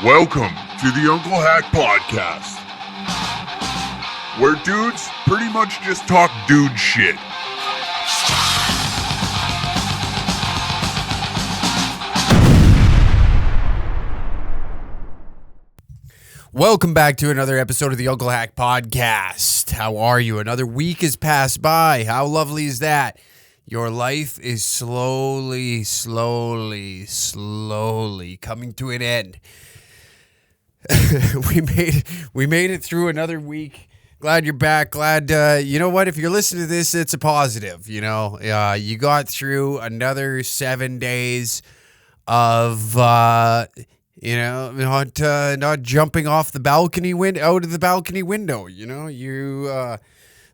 Welcome to the Uncle Hack Podcast, where dudes pretty much just talk dude shit. Welcome back to another episode of the Uncle Hack Podcast. How are you? Another week has passed by. How lovely is that? Your life is slowly coming to an end. We made it through another week. Glad you're back. Glad, you know what? If you're listening to this, it's a positive. You know, you got through another 7 days of, not jumping off the balcony out of the balcony window. You know,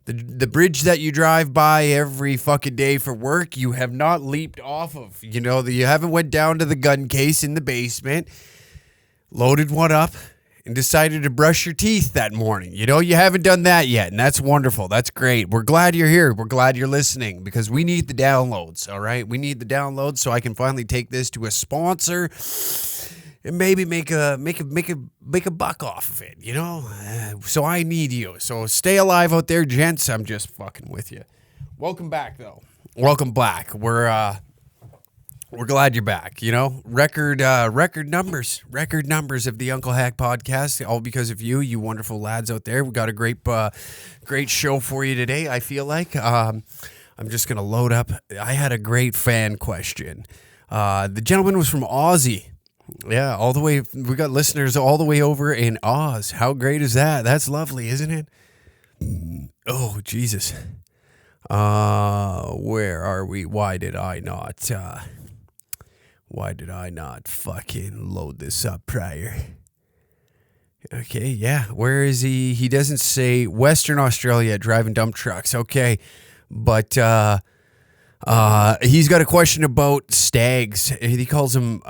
the bridge that you drive by every fucking day for work, you have not leaped off of. You know, you haven't went down to the gun case in the basement, loaded one up, and decided to brush your teeth that morning. You know, you haven't done that yet, and that's wonderful. That's great. We're glad you're here. We're glad you're listening because we need the downloads, all right? We need the downloads so I can finally take this to a sponsor and maybe make a buck off of it, you know? So I need you. So stay alive out there, gents. I'm just fucking with you. Welcome back, though. Welcome back. We're glad you're back, you know? Record numbers of the Uncle Hack Podcast, all because of you wonderful lads out there. We got a great show for you today, I feel like. I'm just going to load up. I had a great fan question. The gentleman was from Aussie. Yeah, all the way. We got listeners all the way over in Oz. How great is that? That's lovely, isn't it? Oh, Jesus. Where are we? Why did I not fucking load this up prior? Okay, yeah. Where is he? He doesn't say. Western Australia, driving dump trucks. Okay, but he's got a question about stags. He calls them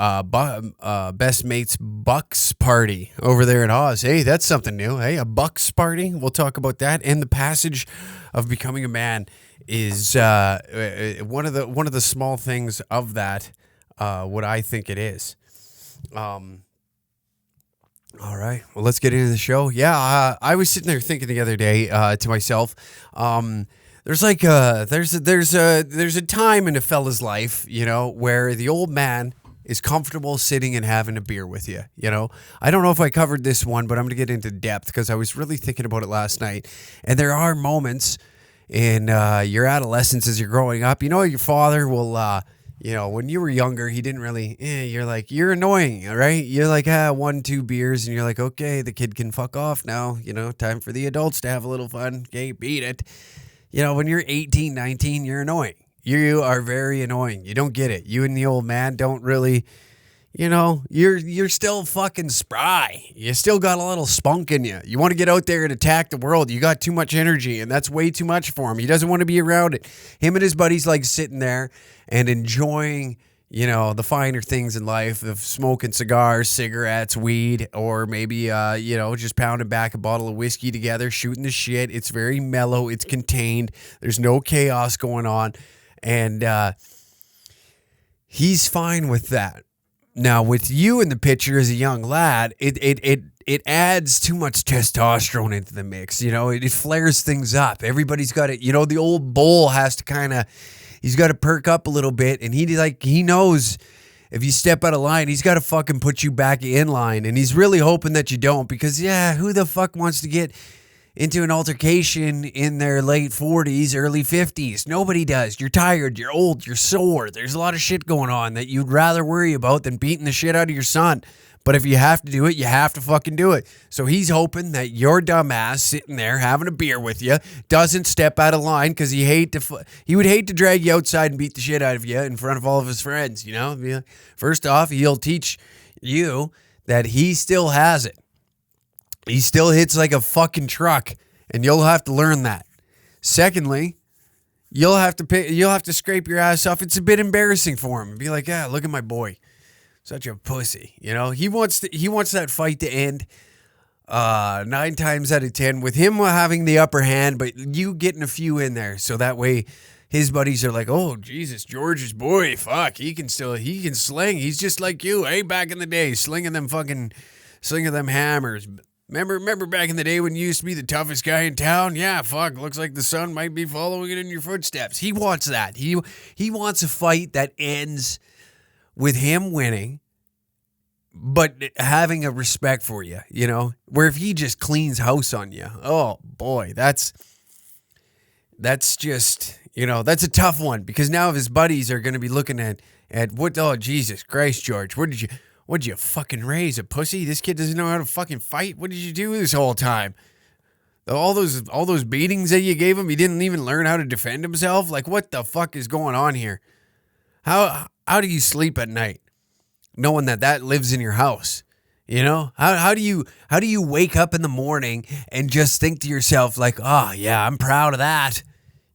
best mates Bucks party over there in Oz. Hey, that's something new. Hey, a Bucks party. We'll talk about that. And the passage of becoming a man is one of the small things of that. What I think it is. All right. Well, let's get into the show. Yeah, I was sitting there thinking the other day to myself. There's like there's a time in a fella's life, you know, where the old man is comfortable sitting and having a beer with you. You know, I don't know if I covered this one, but I'm gonna get into depth because I was really thinking about it last night. And there are moments in your adolescence as you're growing up. You know, your father will. You know, when you were younger, he didn't really, you're like, you're annoying, all right? You're like, 1-2 beers, and you're like, okay, the kid can fuck off now. You know, time for the adults to have a little fun. Okay, beat it. You know, when you're 18, 19, you're annoying. You are very annoying. You don't get it. You and the old man don't really, you know, you're still fucking spry. You still got a little spunk in you. You want to get out there and attack the world. You got too much energy, and that's way too much for him. He doesn't want to be around it. Him and his buddies like sitting there and enjoying, you know, the finer things in life of smoking cigars, cigarettes, weed, or maybe, just pounding back a bottle of whiskey together, shooting the shit. It's very mellow. It's contained. There's no chaos going on. And he's fine with that. Now, with you in the picture as a young lad, it adds too much testosterone into the mix. You know, it flares things up. Everybody's got it. You know, the old bull has to he's got to perk up a little bit, and he knows if you step out of line, he's got to fucking put you back in line, and he's really hoping that you don't because, yeah, who the fuck wants to get into an altercation in their late 40s, early 50s? Nobody does. You're tired, you're old, you're sore. There's a lot of shit going on that you'd rather worry about than beating the shit out of your son. But if you have to do it, you have to fucking do it. So he's hoping that your dumbass sitting there having a beer with you doesn't step out of line because he would hate to drag you outside and beat the shit out of you in front of all of his friends, you know? First off, he'll teach you that he still has it. He still hits like a fucking truck, and you'll have to learn that. Secondly, you'll have to scrape your ass off. It's a bit embarrassing for him. Be like, look at my boy. Such a pussy, you know. He wants that fight to end 9 times out of 10 with him having the upper hand, but you getting a few in there, so that way his buddies are like, oh, Jesus, George's boy, fuck, he can sling. He's just like you, hey, back in the day, slinging them hammers. Remember back in the day when you used to be the toughest guy in town? Yeah, fuck, looks like the sun might be following in your footsteps. He wants that. He wants a fight that ends with him winning, but having a respect for you, you know? Where if he just cleans house on you, oh, boy, that's just, you know, that's a tough one, because now his buddies are going to be looking at what, oh, Jesus Christ, George, what'd you fucking raise, a pussy? This kid doesn't know how to fucking fight? What did you do this whole time? All those beatings that you gave him, he didn't even learn how to defend himself? Like, what the fuck is going on here? How do you sleep at night knowing that lives in your house? You know, how do you wake up in the morning and just think to yourself like, oh yeah, I'm proud of that?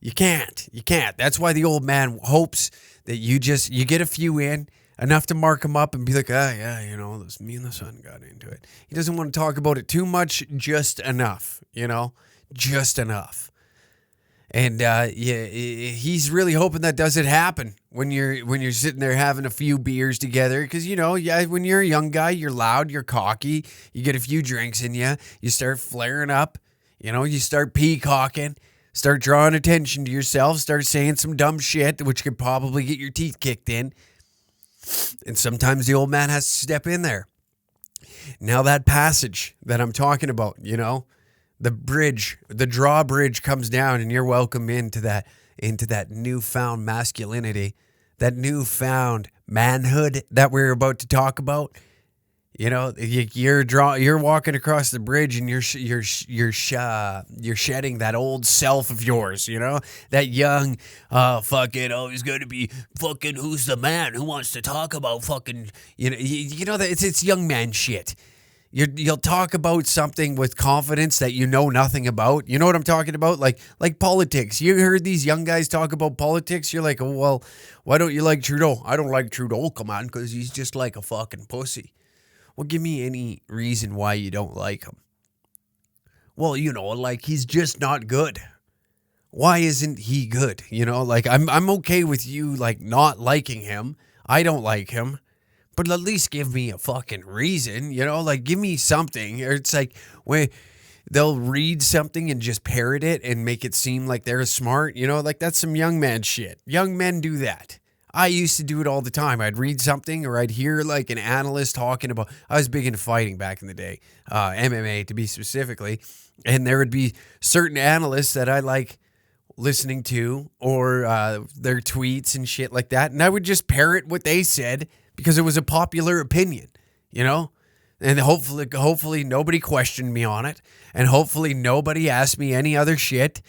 You can't. That's why the old man hopes that you get a few in, enough to mark him up and be like, yeah, you know, me and the son got into it. He doesn't want to talk about it too much, just enough, you know, just enough. And he's really hoping that doesn't happen when you're sitting there having a few beers together, because, you know, yeah, when you're a young guy, you're loud, you're cocky, you get a few drinks in you, you start flaring up, you know, you start peacocking. Start drawing attention to yourself, start saying some dumb shit, which could probably get your teeth kicked in. And sometimes the old man has to step in there. Now that passage that I'm talking about, you know, the drawbridge comes down, and you're welcome into that newfound masculinity, that newfound manhood that we're about to talk about. You know, you're walking across the bridge, and you're shedding that old self of yours, you know, that young, fucking always going to be fucking who's the man who wants to talk about fucking, you know that it's young man shit. You'll talk about something with confidence that you know nothing about. You know what I'm talking about? Like politics. You heard these young guys talk about politics. You're like, oh, well, why don't you like Trudeau? I don't like Trudeau, come on, because he's just like a fucking pussy. Well, give me any reason why you don't like him. Well, you know, like, he's just not good. Why isn't he good? You know, like, I'm okay with you, like, not liking him. I don't like him. But at least give me a fucking reason, you know? Like, give me something. Or it's like, when they'll read something and just parrot it and make it seem like they're smart, you know? Like, that's some young man shit. Young men do that. I used to do it all the time. I'd read something, or I'd hear like an analyst talking about, I was big into fighting back in the day, MMA to be specifically. And there would be certain analysts that I like listening to, or their tweets and shit like that. And I would just parrot what they said because it was a popular opinion, you know? And hopefully nobody questioned me on it. And hopefully nobody asked me any other shit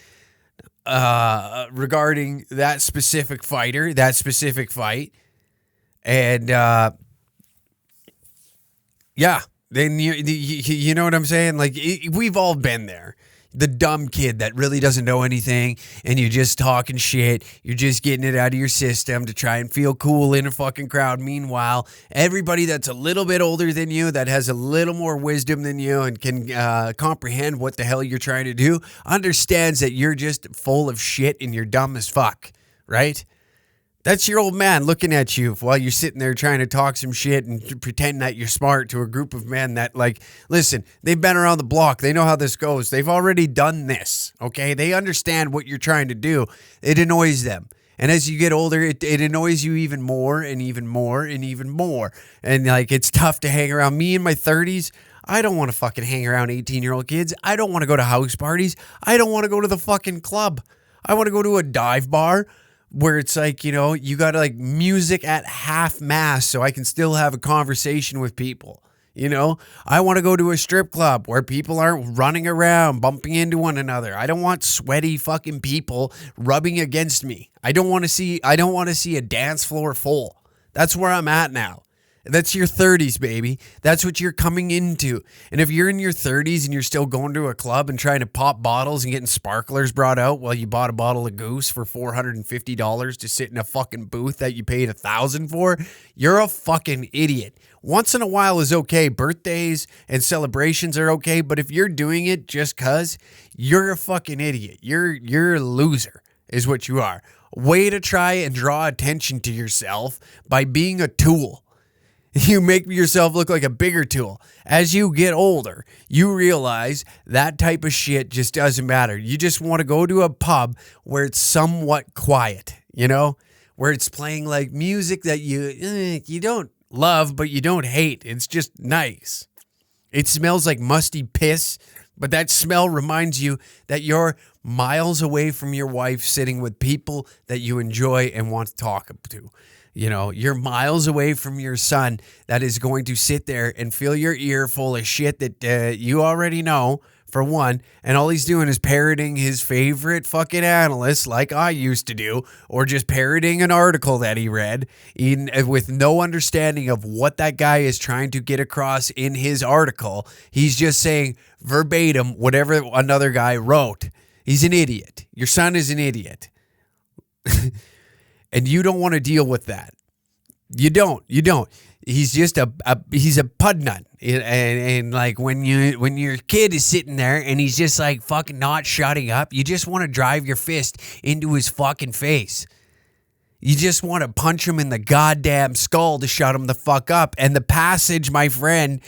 regarding that specific fighter, that specific fight. And yeah, then you know what I'm saying? Like, we've all been there. The dumb kid that really doesn't know anything, and you're just talking shit. You're just getting it out of your system to try and feel cool in a fucking crowd. Meanwhile, everybody that's a little bit older than you, that has a little more wisdom than you and can comprehend what the hell you're trying to do, understands that you're just full of shit and you're dumb as fuck, right? That's your old man looking at you while you're sitting there trying to talk some shit and pretend that you're smart to a group of men that, like, listen, they've been around the block. They know how this goes. They've already done this, okay? They understand what you're trying to do. It annoys them. And as you get older, it annoys you even more and even more and even more. And, like, it's tough to hang around. Me in my 30s, I don't want to fucking hang around 18-year-old kids. I don't want to go to house parties. I don't want to go to the fucking club. I want to go to a dive bar where it's like, you know, you got like music at half mast so I can still have a conversation with people. You know, I want to go to a strip club where people aren't running around, bumping into one another. I don't want sweaty fucking people rubbing against me. I don't want to see a dance floor full. That's where I'm at now. That's your 30s, baby. That's what you're coming into. And if you're in your 30s and you're still going to a club and trying to pop bottles and getting sparklers brought out while you bought a bottle of Goose for $450 to sit in a fucking booth that you paid $1,000 for, you're a fucking idiot. Once in a while is okay. Birthdays and celebrations are okay. But if you're doing it just cause, you're a fucking idiot. You're a loser is what you are. way to try and draw attention to yourself by being a tool. You make yourself look like a bigger tool. As you get older, you realize that type of shit just doesn't matter. You just want to go to a pub where it's somewhat quiet, you know, where it's playing like music that you don't love, but you don't hate. It's just nice. It smells like musty piss, but that smell reminds you that you're miles away from your wife, sitting with people that you enjoy and want to talk to. You know, you're miles away from your son that is going to sit there and fill your ear full of shit that you already know, for one, and all he's doing is parroting his favorite fucking analyst like I used to do, or just parroting an article that he read with no understanding of what that guy is trying to get across in his article. He's just saying verbatim whatever another guy wrote. He's an idiot. Your son is an idiot. And you don't want to deal with that. You don't. He's just he's a pud nut. And like when your kid is sitting there and he's just like fucking not shutting up, you just want to drive your fist into his fucking face. You just want to punch him in the goddamn skull to shut him the fuck up. And the passage, my friend,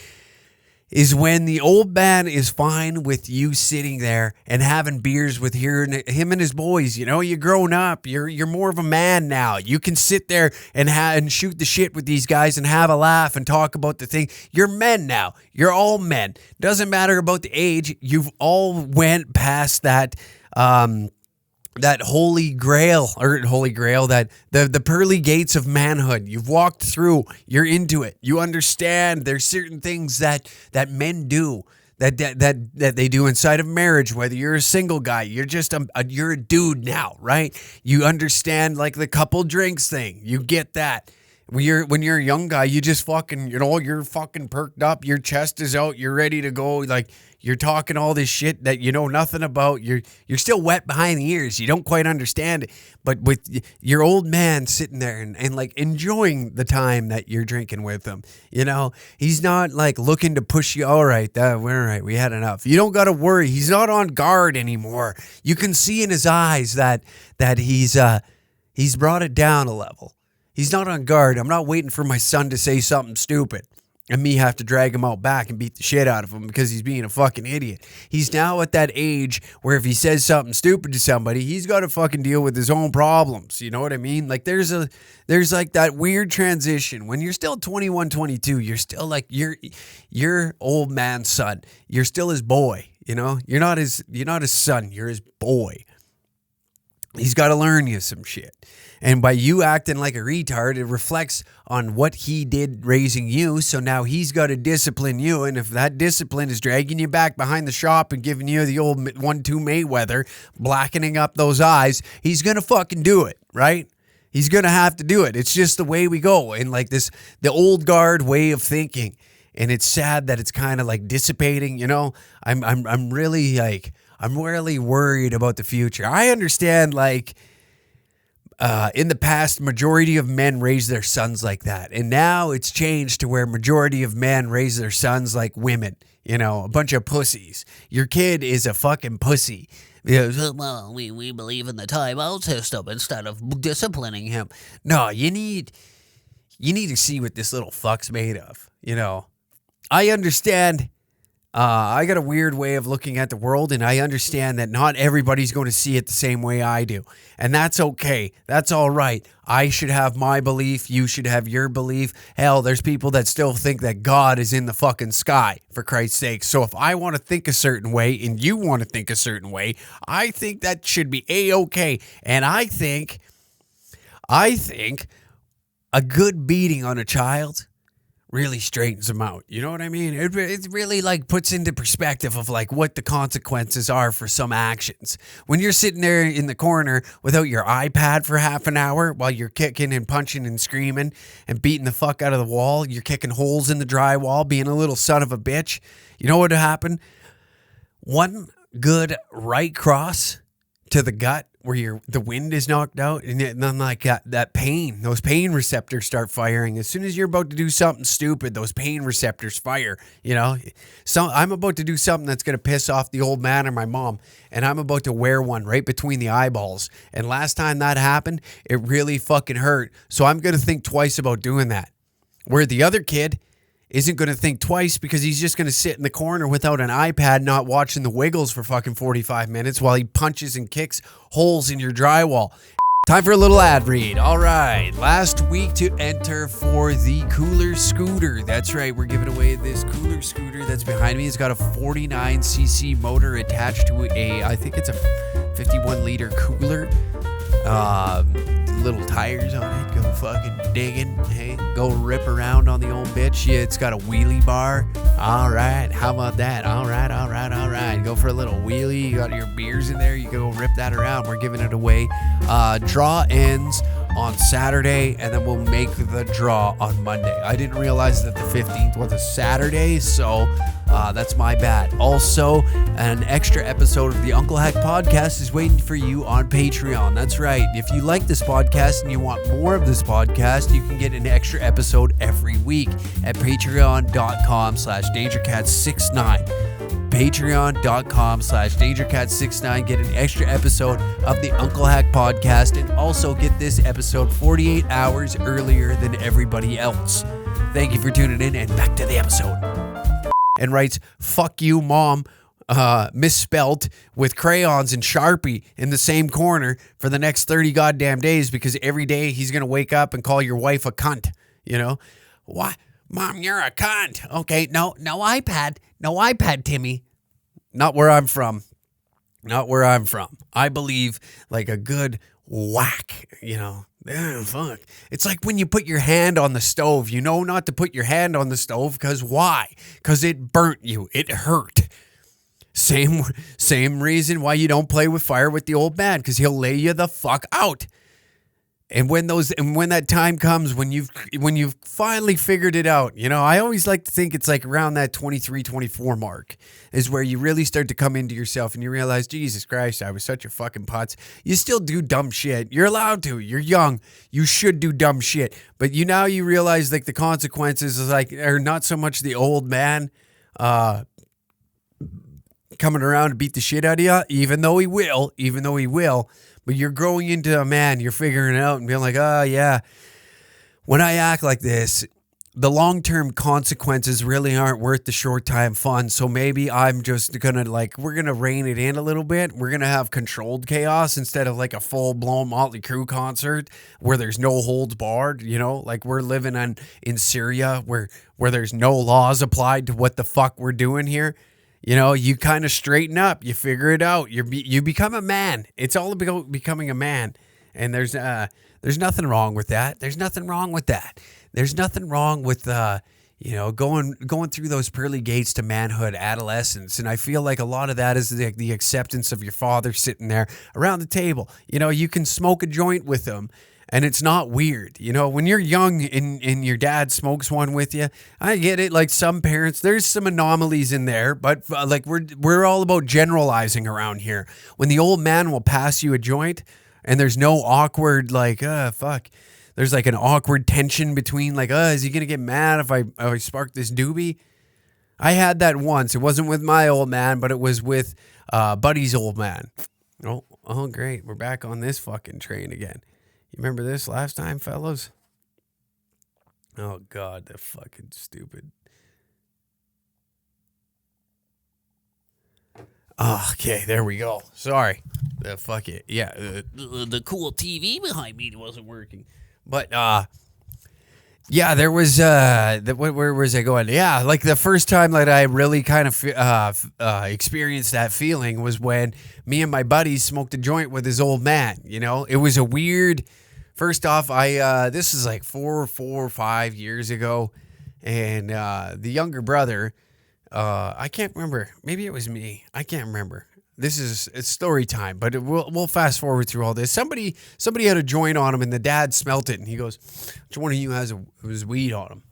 is when the old man is fine with you sitting there and having beers with him and his boys. You know, you're grown up. You're more of a man now. You can sit there and shoot the shit with these guys and have a laugh and talk about the thing. You're men now. You're all men. Doesn't matter about the age. You've all went past that that holy grail, that the pearly gates of manhood. You've walked through, you're into it. You understand there's certain things that men do, that they do inside of marriage, whether you're a single guy, you're just you're a dude now, right? You understand like the couple drinks thing. You get that. When you're a young guy, you just fucking, you're fucking perked up, your chest is out, you're ready to go, like you're talking all this shit that you know nothing about. You're still wet behind the ears. You don't quite understand it. But with your old man sitting there and like enjoying the time that you're drinking with him, you know, he's not like looking to push you. All right, we're all right. We had enough. You don't got to worry. He's not on guard anymore. You can see in his eyes that he's brought it down a level. He's not on guard. I'm not waiting for my son to say something stupid and me have to drag him out back and beat the shit out of him because he's being a fucking idiot. He's now at that age where if he says something stupid to somebody, he's got to fucking deal with his own problems. You know what I mean? Like there's like that weird transition. When you're still 21, 22, you're still like your old man's son. You're still his boy, you know? You're not his son, you're his boy. He's got to learn you some shit. And by you acting like a retard, it reflects on what he did raising you. So now he's got to discipline you. And if that discipline is dragging you back behind the shop and giving you the old 1-2 Mayweather, blackening up those eyes, he's going to fucking do it, right? He's going to have to do it. It's just the way we go. And like the old guard way of thinking. And it's sad that it's kind of like dissipating, you know? I'm really worried about the future. I understand like in the past, majority of men raised their sons like that. And now it's changed to where majority of men raise their sons like women, you know, a bunch of pussies. Your kid is a fucking pussy. Well, we believe in the timeout system instead of disciplining him. No, you need to see what this little fuck's made of, you know. I understand. I got a weird way of looking at the world, and I understand that not everybody's going to see it the same way I do. And that's okay. That's all right. I should have my belief. You should have your belief. Hell, there's people that still think that God is in the fucking sky, for Christ's sake. So if I want to think a certain way and you want to think a certain way, I think that should be A-okay. And I think a good beating on a child really straightens them out. You know what I mean? It really like puts into perspective of like what the consequences are for some actions. When you're sitting there in the corner without your iPad for half an hour while you're kicking and punching and screaming and beating the fuck out of the wall, you're kicking holes in the drywall, being a little son of a bitch. You know what happened? One good right cross to the gut where the wind is knocked out, and then like that pain, those pain receptors start firing. As soon as you're about to do something stupid, those pain receptors fire, you know? So I'm about to do something that's going to piss off the old man or my mom, and I'm about to wear one right between the eyeballs. And last time that happened, it really fucking hurt. So I'm going to think twice about doing that. Where the other kid isn't going to think twice because he's just going to sit in the corner without an iPad, not watching the Wiggles for fucking 45 minutes while he punches and kicks holes in your drywall. Time for a little ad read. All right. Last week to enter for the Cooler Scooter. That's right. We're giving away this Cooler Scooter that's behind me. It's got a 49cc motor attached to I think it's a 51-liter cooler. Little tires on it. Go fucking digging. Hey, go rip around on the old bitch. Yeah, it's got a wheelie bar. All right. How about that? All right. Go for a little wheelie. You got your beers in there. You go rip that around. We're giving it away. Draw ends on Saturday, and then we'll make the draw on Monday. I didn't realize that the 15th was a Saturday, so that's my bad. Also, an extra episode of the Uncle Hack podcast is waiting for you on Patreon. That's right. If you like this podcast and you want more of this podcast, you can get an extra episode every week at patreon.com/dangercat69. patreon.com/dangercat69. Get an extra episode of the Uncle Hack podcast and also get this episode 48 hours earlier than everybody else. Thank you for tuning in, and back to the episode. And writes, "Fuck you, mom," misspelt with crayons and Sharpie in the same corner for the next 30 goddamn days, because every day he's going to wake up and call your wife a cunt, you know? Why? Mom, you're a cunt. Okay, no iPad. No iPad, Timmy. Not where I'm from. I believe like a good whack, you know. Fuck. It's like when you put your hand on the stove. You know not to put your hand on the stove because why? Because it burnt you. It hurt. Same reason why you don't play with fire with the old man, because he'll lay you the fuck out. And when that time comes, when you've finally figured it out, you know, I always like to think it's like around that 23, 24 mark is where you really start to come into yourself and you realize, Jesus Christ, I was such a fucking putz. You still do dumb shit. You're allowed to. You're young. You should do dumb shit. But you realize like the consequences is like, are not so much the old man coming around to beat the shit out of you, even though he will. But you're growing into a man, you're figuring it out and being like, oh, yeah, when I act like this, the long-term consequences really aren't worth the short-time fun. So maybe I'm just going to we're going to rein it in a little bit. We're going to have controlled chaos instead of like a full-blown Motley Crue concert where there's no holds barred, you know, like we're living in Syria where there's no laws applied to what the fuck we're doing here. You know, you kind of straighten up, you figure it out, you become a man. It's all about becoming a man, and there's nothing wrong with that. There's nothing wrong with going through those pearly gates to manhood, adolescence, and I feel like a lot of that is the acceptance of your father sitting there around the table. You know, you can smoke a joint with him. And it's not weird. You know, when you're young and your dad smokes one with you, I get it. Like some parents, there's some anomalies in there, but like we're all about generalizing around here. When the old man will pass you a joint and there's no awkward there's like an awkward tension between like, is he going to get mad if I spark this doobie? I had that once. It wasn't with my old man, but it was with Buddy's old man. Oh, great. We're back on this fucking train again. You remember this last time, fellas? Oh, God, they're fucking stupid. Oh, okay, there we go. Sorry. Fuck it. Yeah, the cool TV behind me wasn't working. But, yeah, there was, where was I going? Yeah, like the first time that I really kind of experienced that feeling was when me and my buddies smoked a joint with his old man, you know? It was a weird... First off, this is like 4 or 5 years ago, and the younger brother, I can't remember. Maybe it was me. I can't remember. It's story time, but we'll fast forward through all this. Somebody had a joint on him, and the dad smelt it, and he goes, "Which one of you has weed on him?"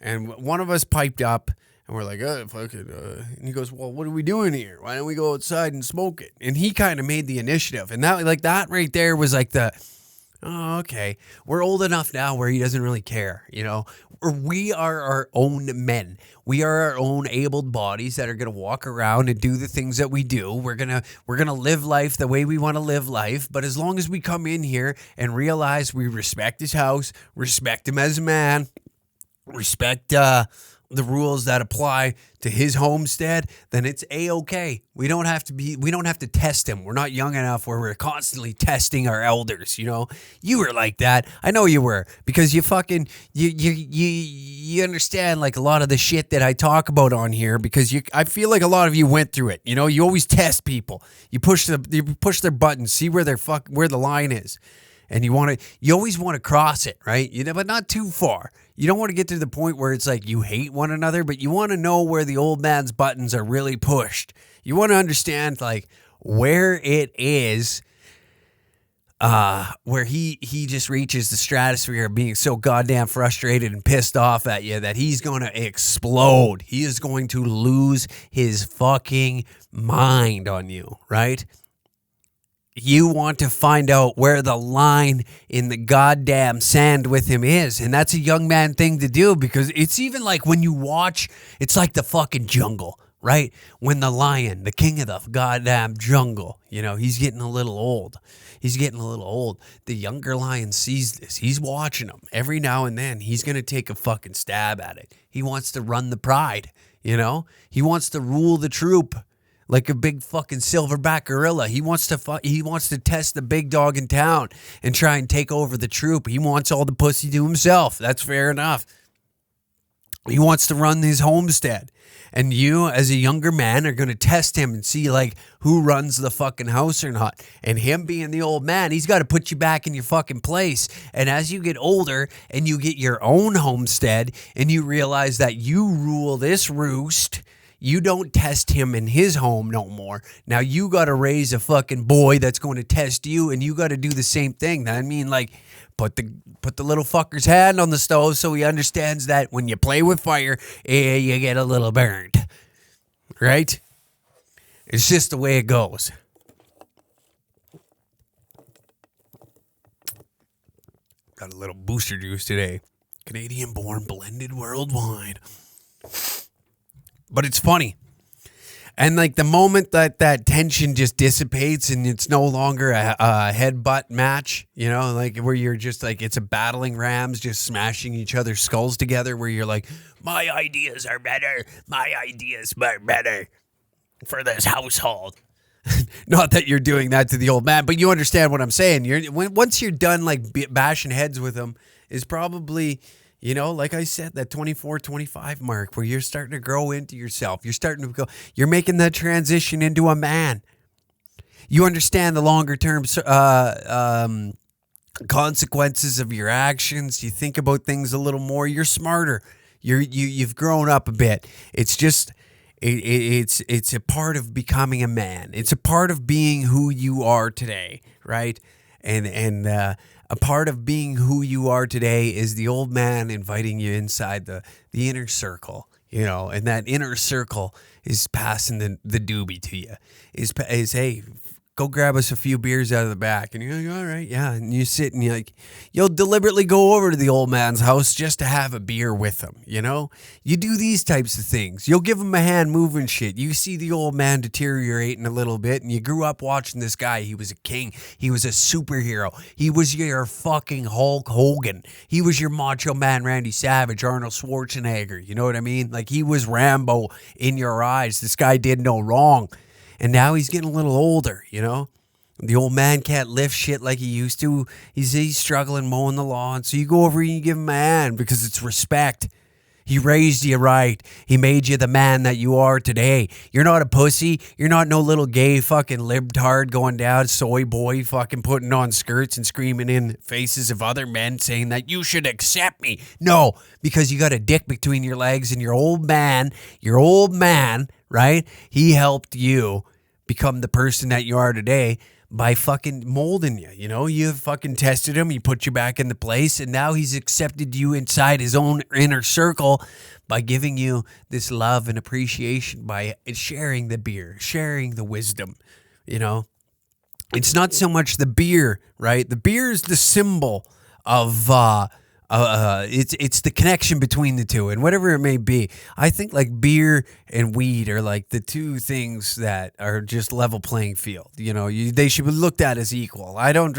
And one of us piped up, and we're like, oh, fuck it. And he goes, well, what are we doing here? Why don't we go outside and smoke it? And he kind of made the initiative. And that right there was like oh, okay. We're old enough now where he doesn't really care, We are our own men. We are our own abled bodies that are going to walk around and do the things that we do. We're going to live life the way we want to live life. But as long as we come in here and realize we respect his house, respect him as a man, respect the rules that apply to his homestead, then it's a-okay. We don't have to test him. We're not young enough where we're constantly testing our elders, You were like that. I know you were, because you understand like a lot of the shit that I talk about on here, because I feel like a lot of you went through it. You always test people. You push their buttons, see where the line is. And you always want to cross it, right? But not too far. You don't want to get to the point where it's like you hate one another, but you want to know where the old man's buttons are really pushed. You want to understand like where it is, where he just reaches the stratosphere of being so goddamn frustrated and pissed off at you that he's going to explode. He is going to lose his fucking mind on you, right? You want to find out where the line in the goddamn sand with him is. And that's a young man thing to do, because it's even like when you watch, it's like the fucking jungle, right? When the lion, the king of the goddamn jungle, he's getting a little old. The younger lion sees this. He's watching him. Every now and then, he's going to take a fucking stab at it. He wants to run the pride, He wants to rule the troop. Like a big fucking silverback gorilla. He wants to test the big dog in town and try and take over the troop. He wants all the pussy to himself. That's fair enough. He wants to run his homestead. And you, as a younger man, are going to test him and see, like, who runs the fucking house or not. And him being the old man, he's got to put you back in your fucking place. And as you get older and you get your own homestead and you realize that you rule this roost, you don't test him in his home no more. Now you got to raise a fucking boy that's going to test you, and you got to do the same thing. I mean, like, put the little fucker's hand on the stove so he understands that when you play with fire, you get a little burned. Right? It's just the way it goes. Got a little booster juice today. Canadian-born, blended worldwide. But it's funny. And like the moment that tension just dissipates and it's no longer a headbutt match, like where you're just like, it's a battling rams just smashing each other's skulls together, where you're like, my ideas are better. My ideas are better for this household. Not that you're doing that to the old man, but you understand what I'm saying. Once you're done like bashing heads with him, is probably... like I said, that 24, 25 mark where you're starting to grow into yourself. You're making that transition into a man. You understand the longer term consequences of your actions. You think about things a little more. You're smarter. You've grown up a bit. It's just, it's a part of becoming a man. It's a part of being who you are today, right? And a part of being who you are today is the old man inviting you inside the inner circle, and that inner circle is passing the doobie to you. Is hey, go grab us a few beers out of the back. And you're like, all right, yeah. And you sit and you'll deliberately go over to the old man's house just to have a beer with him, You do these types of things. You'll give him a hand moving shit. You see the old man deteriorating a little bit, and you grew up watching this guy. He was a king. He was a superhero. He was your fucking Hulk Hogan. He was your Macho Man Randy Savage, Arnold Schwarzenegger. You know what I mean? Like, he was Rambo in your eyes. This guy did no wrong. And now he's getting a little older, The old man can't lift shit like he used to. He's struggling mowing the lawn. So you go over and you give him a hand because it's respect. He raised you right. He made you the man that you are today. You're not a pussy. You're not no little gay fucking libtard going down, soy boy fucking putting on skirts and screaming in faces of other men saying that you should accept me. No, because you got a dick between your legs, and your old man, right? He helped you become the person that you are today by fucking molding you. You know, you fucking tested him, he put you back into place, and now he's accepted you inside his own inner circle by giving you this love and appreciation, by sharing the beer, sharing the wisdom, you know. It's not so much the beer, right? The beer is the symbol of it's the connection between the two, and whatever it may be. I think like beer and weed are like the two things that are just level playing field. You know, they should be looked at as equal. I don't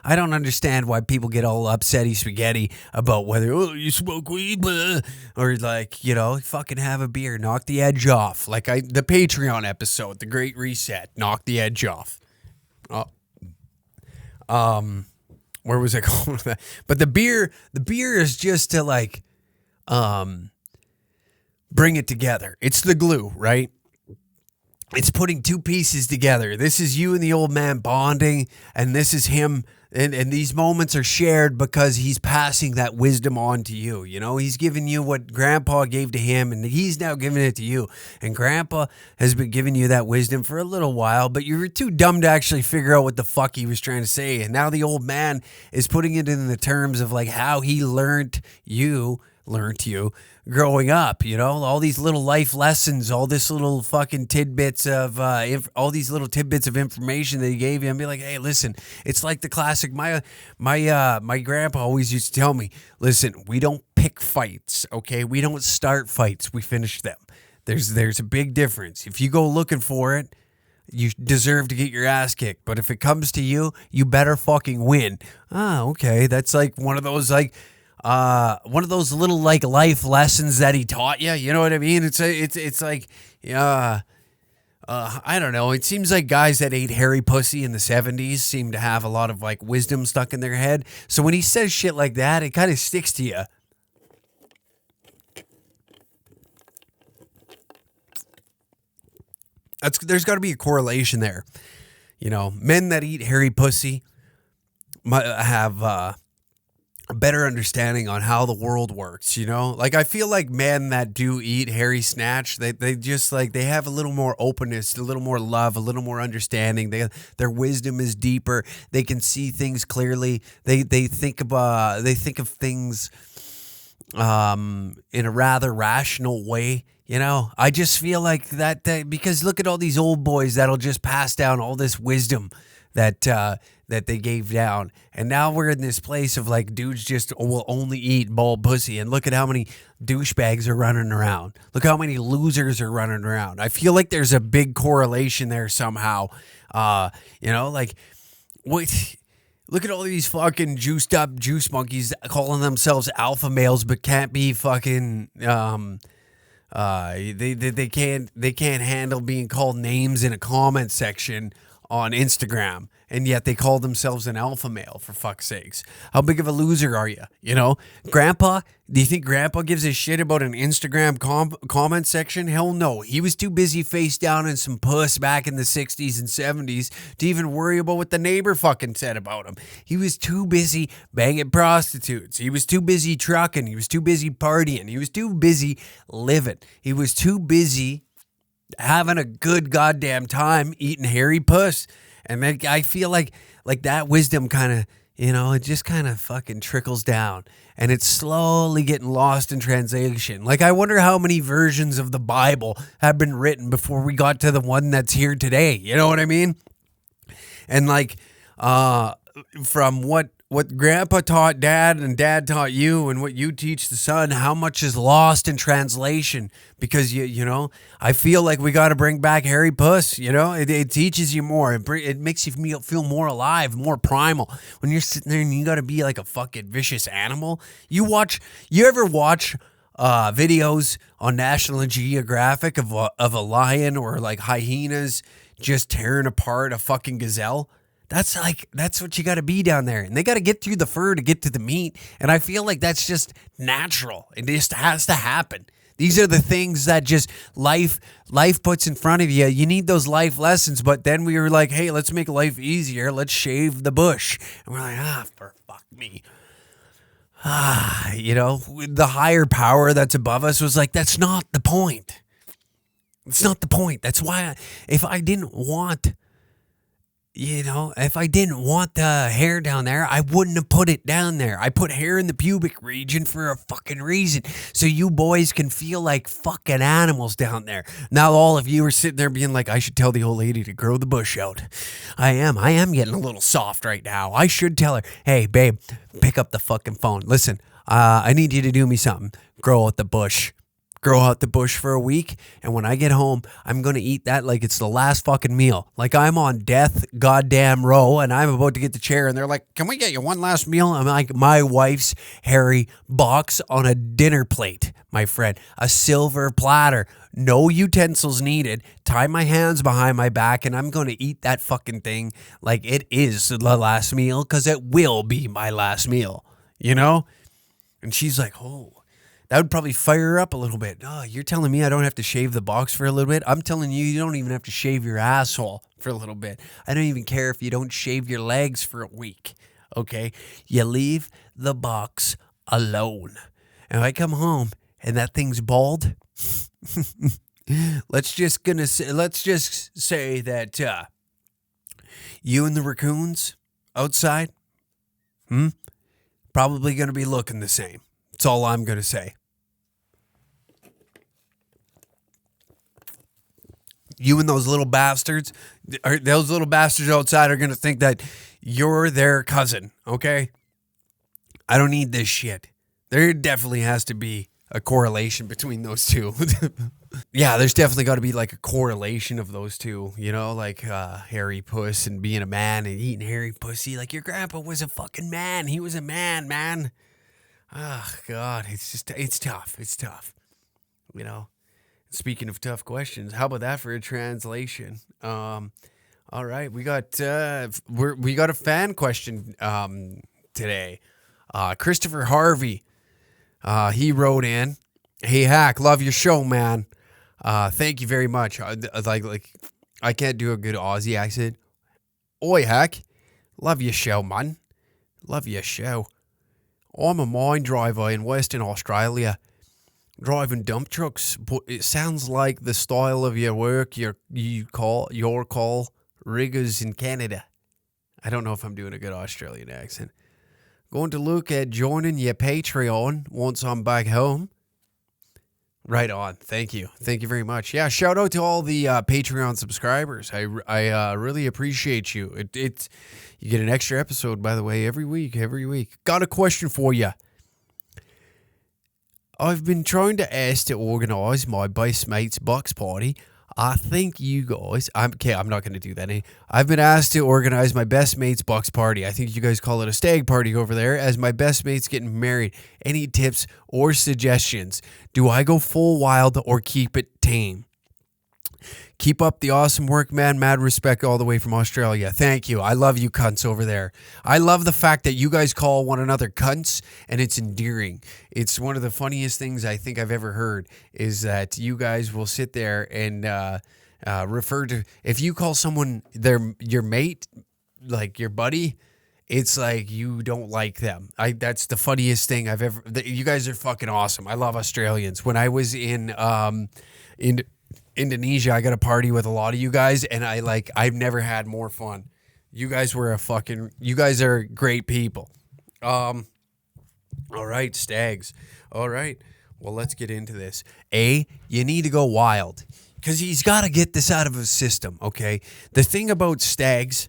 understand why people get all upsetty spaghetti about whether you smoke weed, blah, or like, you know, fucking have a beer, knock the edge off. Like the Patreon episode, The Great Reset, knock the edge off. Where was I going with that? But the beer is just to like, bring it together. It's the glue, right? It's putting two pieces together. This is you and the old man bonding, and this is him. And these moments are shared because he's passing that wisdom on to you. You know, he's giving you what Grandpa gave to him, and he's now giving it to you. And Grandpa has been giving you that wisdom for a little while, but you were too dumb to actually figure out what the fuck he was trying to say. And now the old man is putting it in the terms of like how he learned you growing up, you know, all these little life lessons, all this little fucking tidbits of all these little tidbits of information that he gave you, and be like, hey, listen, it's like the classic. My grandpa always used to tell me, listen, we don't pick fights, okay? We don't start fights, we finish them. There's a big difference. If you go looking for it, you deserve to get your ass kicked. But if it comes to you, you better fucking win. Okay, that's like one of those little like life lessons that he taught you. You know what I mean? It's like, I don't know. It seems like guys that ate hairy pussy in the 70s seem to have a lot of like wisdom stuck in their head. So when he says shit like that, it kind of sticks to you. There's got to be a correlation there. You know, men that eat hairy pussy might have a better understanding on how the world works, you know? Like, I feel like men that do eat hairy snatch, they just, like, they have a little more openness, a little more love, a little more understanding. Their wisdom is deeper. They can see things clearly. They think of things in a rather rational way. You know, I just feel like that because look at all these old boys that'll just pass down all this wisdom that they gave down. And now we're in this place of like dudes just will only eat bald pussy. And look at how many douchebags are running around. Look how many losers are running around. I feel like there's a big correlation there somehow. You know, like what? Look at all these fucking juiced up juice monkeys calling themselves alpha males, but can't be fucking they can't handle being called names in a comment section on Instagram, and yet they call themselves an alpha male, for fuck's sakes. How big of a loser are you? You know, Grandpa, do you think Grandpa gives a shit about an Instagram comment section? Hell no. He was too busy face down in some puss back in the 60s and 70s to even worry about what the neighbor fucking said about him. He was too busy banging prostitutes. He was too busy trucking. He was too busy partying. He was too busy living. He was too busy having a good goddamn time eating hairy puss. And then I feel like that wisdom kind of, you know, it just kind of fucking trickles down, and it's slowly getting lost in translation. Like, I wonder how many versions of the Bible have been written before we got to the one that's here today. You know what I mean? And like, from what Grandpa taught Dad and Dad taught you and what you teach the son, how much is lost in translation? Because you know, I feel like we got to bring back hairy puss. You know, it teaches you more. It makes you feel more alive, more primal. When you're sitting there and you got to be like a fucking vicious animal. You ever watch videos on National Geographic of a lion or like hyenas just tearing apart a fucking gazelle? That's what you got to be down there. And they got to get through the fur to get to the meat. And I feel like that's just natural. It just has to happen. These are the things that just life puts in front of you. You need those life lessons. But then we were like, hey, let's make life easier. Let's shave the bush. And we're like, for fuck me. You know, the higher power that's above us was like, that's not the point. It's not the point. That's why if I didn't want if I didn't want the hair down there, I wouldn't have put it down there. I put hair in the pubic region for a fucking reason. So you boys can feel like fucking animals down there. Now all of you are sitting there being like, I should tell the old lady to grow the bush out. I am getting a little soft right now. I should tell her, hey, babe, pick up the fucking phone. Listen, I need you to do me something. Grow out the bush. Grow out the bush for a week, and when I get home, I'm going to eat that like it's the last fucking meal. Like I'm on death goddamn row, and I'm about to get the chair, and they're like, can we get you one last meal? I'm like, my wife's hairy box on a dinner plate, my friend. A silver platter. No utensils needed. Tie my hands behind my back, and I'm going to eat that fucking thing like it is the last meal, because it will be my last meal, And she's like, oh. That would probably fire her up a little bit. Oh, you're telling me I don't have to shave the box for a little bit? I'm telling you, you don't even have to shave your asshole for a little bit. I don't even care if you don't shave your legs for a week, okay? You leave the box alone. And if I come home and that thing's bald, let's just say that you and the raccoons outside, probably going to be looking the same. That's all I'm going to say. You and those little bastards outside are going to think that you're their cousin, okay? I don't need this shit. There definitely has to be a correlation between those two. Yeah, there's definitely got to be like a correlation of those two, like hairy puss and being a man and eating hairy pussy. Like your grandpa was a fucking man. He was a man. Oh, God, it's tough. It's tough, Speaking of tough questions, how about that for a translation? All right, we got a fan question today. Christopher Harvey, he wrote in, "Hey Hack, love your show, man. Thank you very much." Like I can't do a good Aussie accent. Oi Hack, love your show, man. Love your show. I'm a mine driver in Western Australia, driving dump trucks, but it sounds like the style of your work you call riggers in Canada. I don't know if I'm doing a good Australian accent. Going to look at joining your Patreon once I'm back home. Right on. Thank you. Thank you very much. Yeah, shout out to all the Patreon subscribers. I really appreciate you. You get an extra episode, by the way, every week. Got a question for you. I've been trying to ask to organise my best mate's box party. I think you guys... I'm not going to do that. I've been asked to organise my best mate's box party. I think you guys call it a stag party over there, as my best mate's getting married. Any tips or suggestions? Do I go full wild or keep it tame? Keep up the awesome work, man. Mad respect all the way from Australia. Thank you. I love you cunts over there. I love the fact that you guys call one another cunts, and it's endearing. It's one of the funniest things I think I've ever heard, is that you guys will sit there and refer to... If you call someone your mate, like your buddy, it's like you don't like them. That's the funniest thing I've ever... You guys are fucking awesome. I love Australians. When I was in Indonesia, I got a party with a lot of you guys, and I've never had more fun. You guys are great people. All right, stags. All right. Well, let's get into this. You need to go wild, because he's got to get this out of his system, okay? The thing about stags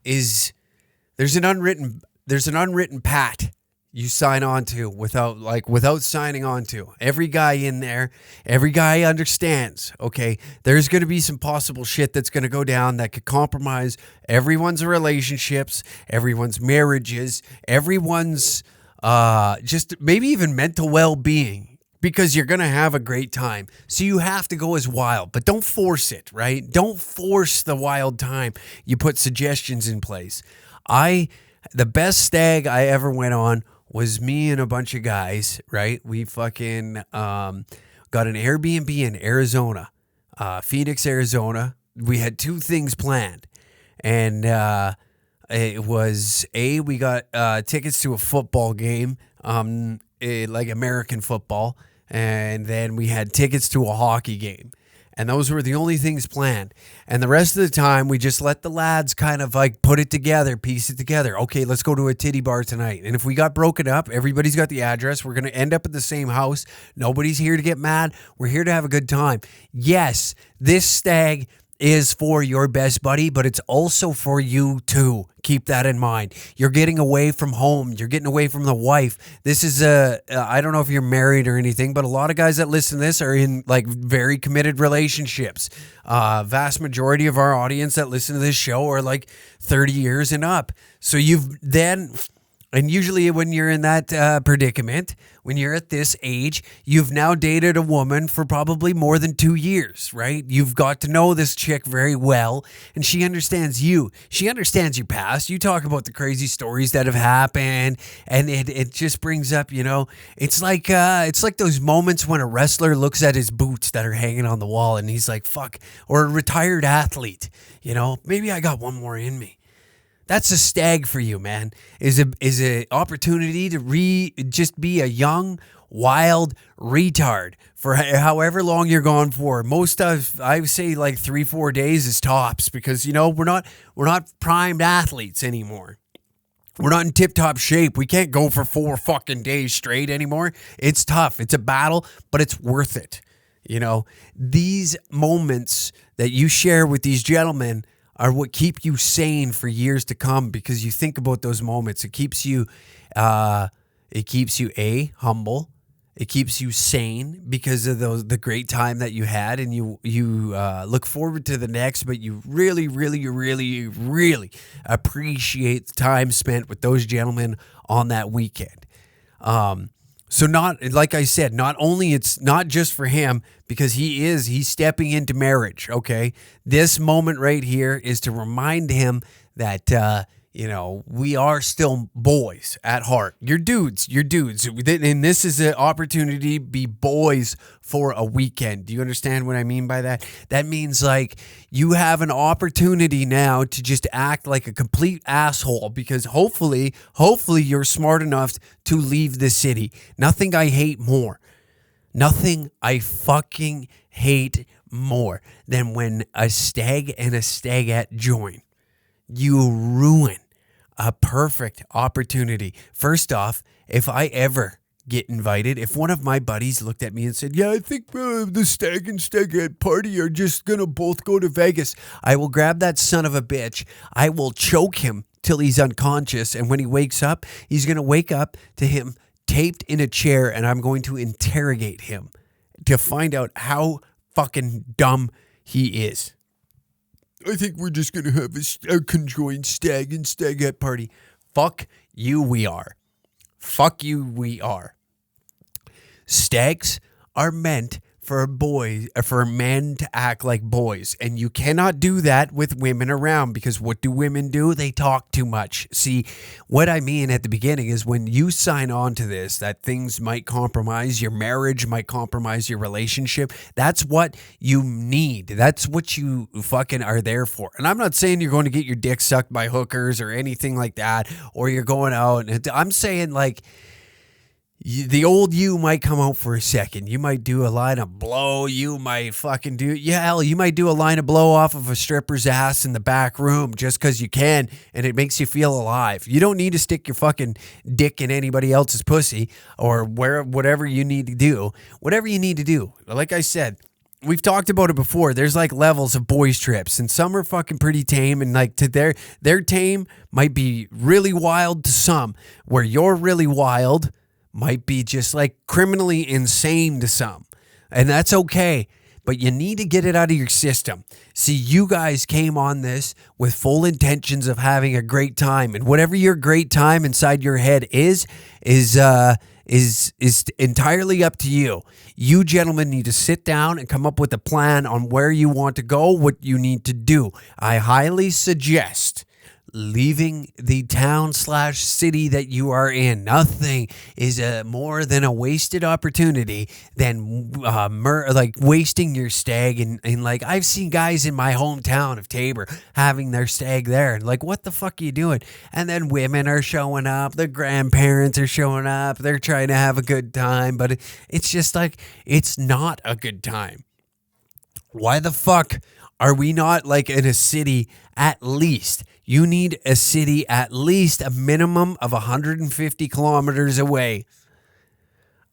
is there's an unwritten pat you sign on to without signing on to. Every guy in there, every guy understands, okay? There's going to be some possible shit that's going to go down that could compromise everyone's relationships, everyone's marriages, everyone's just maybe even mental well-being, because you're going to have a great time. So you have to go as wild, but don't force it, right? Don't force the wild time. You put suggestions in place. The best stag I ever went on was me and a bunch of guys, right? We fucking got an Airbnb in Arizona, Phoenix, Arizona. We had two things planned. And it was, we got tickets to a football game, like American football. And then we had tickets to a hockey game. And those were the only things planned. And the rest of the time, we just let the lads kind of like put it together, piece it together. Okay, let's go to a titty bar tonight. And if we got broken up, everybody's got the address. We're going to end up at the same house. Nobody's here to get mad. We're here to have a good time. Yes, this stag is for your best buddy, but it's also for you too. Keep that in mind. You're getting away from home. You're getting away from the wife. This is I don't know if you're married or anything, but a lot of guys that listen to this are in like very committed relationships. Vast majority of our audience that listen to this show are like 30 years and up. So and usually when you're in that predicament, when you're at this age, you've now dated a woman for probably more than 2 years, right? You've got to know this chick very well, and she understands you. She understands your past. You talk about the crazy stories that have happened, and it just brings up, it's like those moments when a wrestler looks at his boots that are hanging on the wall, and he's like, fuck, or a retired athlete, maybe I got one more in me. That's a stag for you, man. Is a opportunity to just be a young, wild retard for however long you're gone for. Most of, I would say like 3-4 days is tops, because we're not primed athletes anymore. We're not in tip-top shape. We can't go for 4 fucking days straight anymore. It's tough. It's a battle, but it's worth it. These moments that you share with these gentlemen are what keep you sane for years to come, because you think about those moments. It keeps you humble. It keeps you sane because of the great time that you had, and you look forward to the next, but you really, really, really, really appreciate the time spent with those gentlemen on that weekend. So like I said, not only it's not just for him, because he's stepping into marriage, okay? This moment right here is to remind him that, we are still boys at heart. You're dudes. And this is an opportunity to be boys for a weekend. Do you understand what I mean by that? That means like you have an opportunity now to just act like a complete asshole, because hopefully you're smart enough to leave the city. Nothing I fucking hate more than when a stag and a stagette join. You ruin a perfect opportunity. First off, if I ever get invited, if one of my buddies looked at me and said, yeah, I think the stag and stagette party are just gonna both go to Vegas, I will grab that son of a bitch. I will choke him till he's unconscious, and when he wakes up, he's gonna wake up to him taped in a chair, and I'm going to interrogate him to find out how fucking dumb he is. I think we're just going to have a conjoined stag and stagette party. Fuck you, we are. Fuck you, we are. Stags are meant for men to act like boys, and you cannot do that with women around, because what do women do? They talk too much. See, what I mean at the beginning is when you sign on to this, that things might compromise your marriage, might compromise your relationship. That's what you need. That's what you fucking are there for. And I'm not saying you're going to get your dick sucked by hookers or anything like that, or you're going out. I'm saying like, the old you might come out for a second. You might do a line of blow. You might fucking you might do a line of blow off of a stripper's ass in the back room just because you can, and it makes you feel alive. You don't need to stick your fucking dick in anybody else's pussy or whatever you need to do. Whatever you need to do. Like I said, we've talked about it before. There's like levels of boys trips, and some are fucking pretty tame, and like to their tame might be really wild to some, where you're really wild might be just like criminally insane to some. And that's okay, but you need to get it out of your system. See, you guys came on this with full intentions of having a great time, and whatever your great time inside your head is entirely up to you. You gentlemen need to sit down and come up with a plan on where you want to go, what you need to do. I highly suggest leaving the town/city that you are in. Nothing is more than a wasted opportunity than wasting your stag. And like, I've seen guys in my hometown of Tabor having their stag there, and like, what the fuck are you doing? And then women are showing up, their grandparents are showing up, they're trying to have a good time, but it's just like, it's not a good time. Why the fuck are we not like in a city at least? You need a city at least a minimum of 150 kilometers away.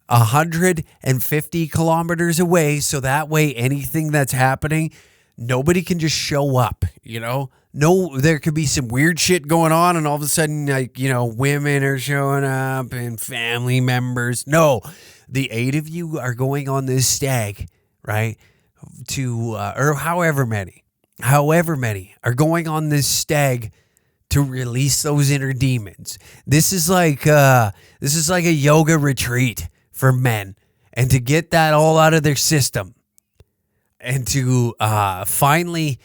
150 kilometers away, so that way anything that's happening, nobody can just show up, you know? No, there could be some weird shit going on, and all of a sudden, like, you know, women are showing up and family members. No, the 8 of you are going on this stag, right? Or however many are going on this stag to release those inner demons. This is like a yoga retreat for men, and to get that all out of their system, and to finally,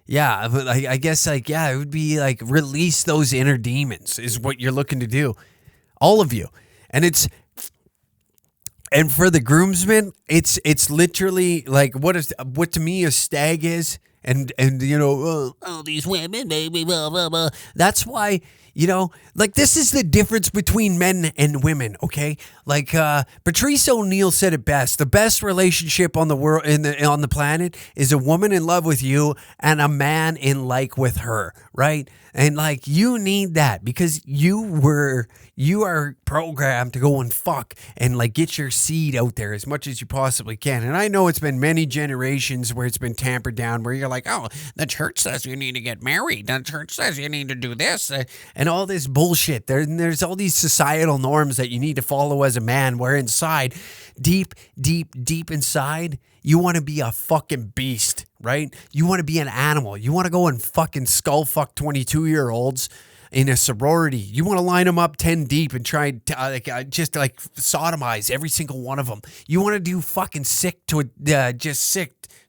yeah, but I guess like, yeah, it would be like release those inner demons is what you're looking to do, all of you, and for the groomsmen, it's literally like what to me a stag is, and you know, oh, these women, baby, blah blah blah. That's why, you know, like this is the difference between men and women, okay? Like Patrice O'Neill said it best: the best relationship on the world on the planet is a woman in love with you and a man in like with her, right? And like you need that because you are programmed to go and fuck and like get your seed out there as much as you possibly can. And I know it's been many generations where it's been tampered down, where you're like, oh, the church says you need to get married. The church says you need to do this and all this bullshit. There's all these societal norms that you need to follow as a man, where inside, deep inside, you want to be a fucking beast, right? You want to be an animal. You want to go and fucking skull fuck 22-year-olds in a sorority. You want to line them up 10 deep and try just like sodomize every single one of them. You want to do fucking sick,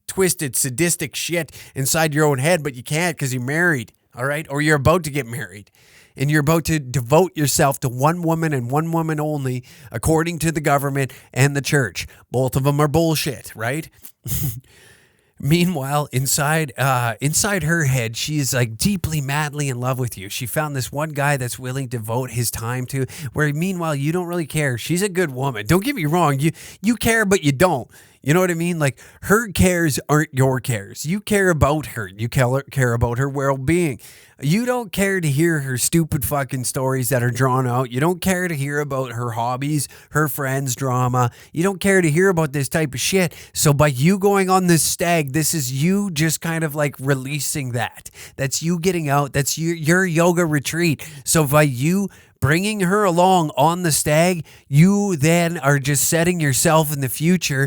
twisted, sadistic shit inside your own head, but you can't because you're married, all right? Or you're about to get married. And you're about to devote yourself to one woman and one woman only, according to the government and the church. Both of them are bullshit, right? Meanwhile, inside her head, she is like deeply, madly in love with you. She found this one guy that's willing to devote his time to, where meanwhile, you don't really care. She's a good woman. Don't get me wrong. You care, but you don't. You know what I mean? Like, her cares aren't your cares. You care about her. You care about her well-being. You don't care to hear her stupid fucking stories that are drawn out. You don't care to hear about her hobbies, her friends' drama. You don't care to hear about this type of shit. So by you going on this stag, this is you just kind of like releasing that. That's you getting out. That's your yoga retreat. So by you bringing her along on the stag, you then are just setting yourself up in the future,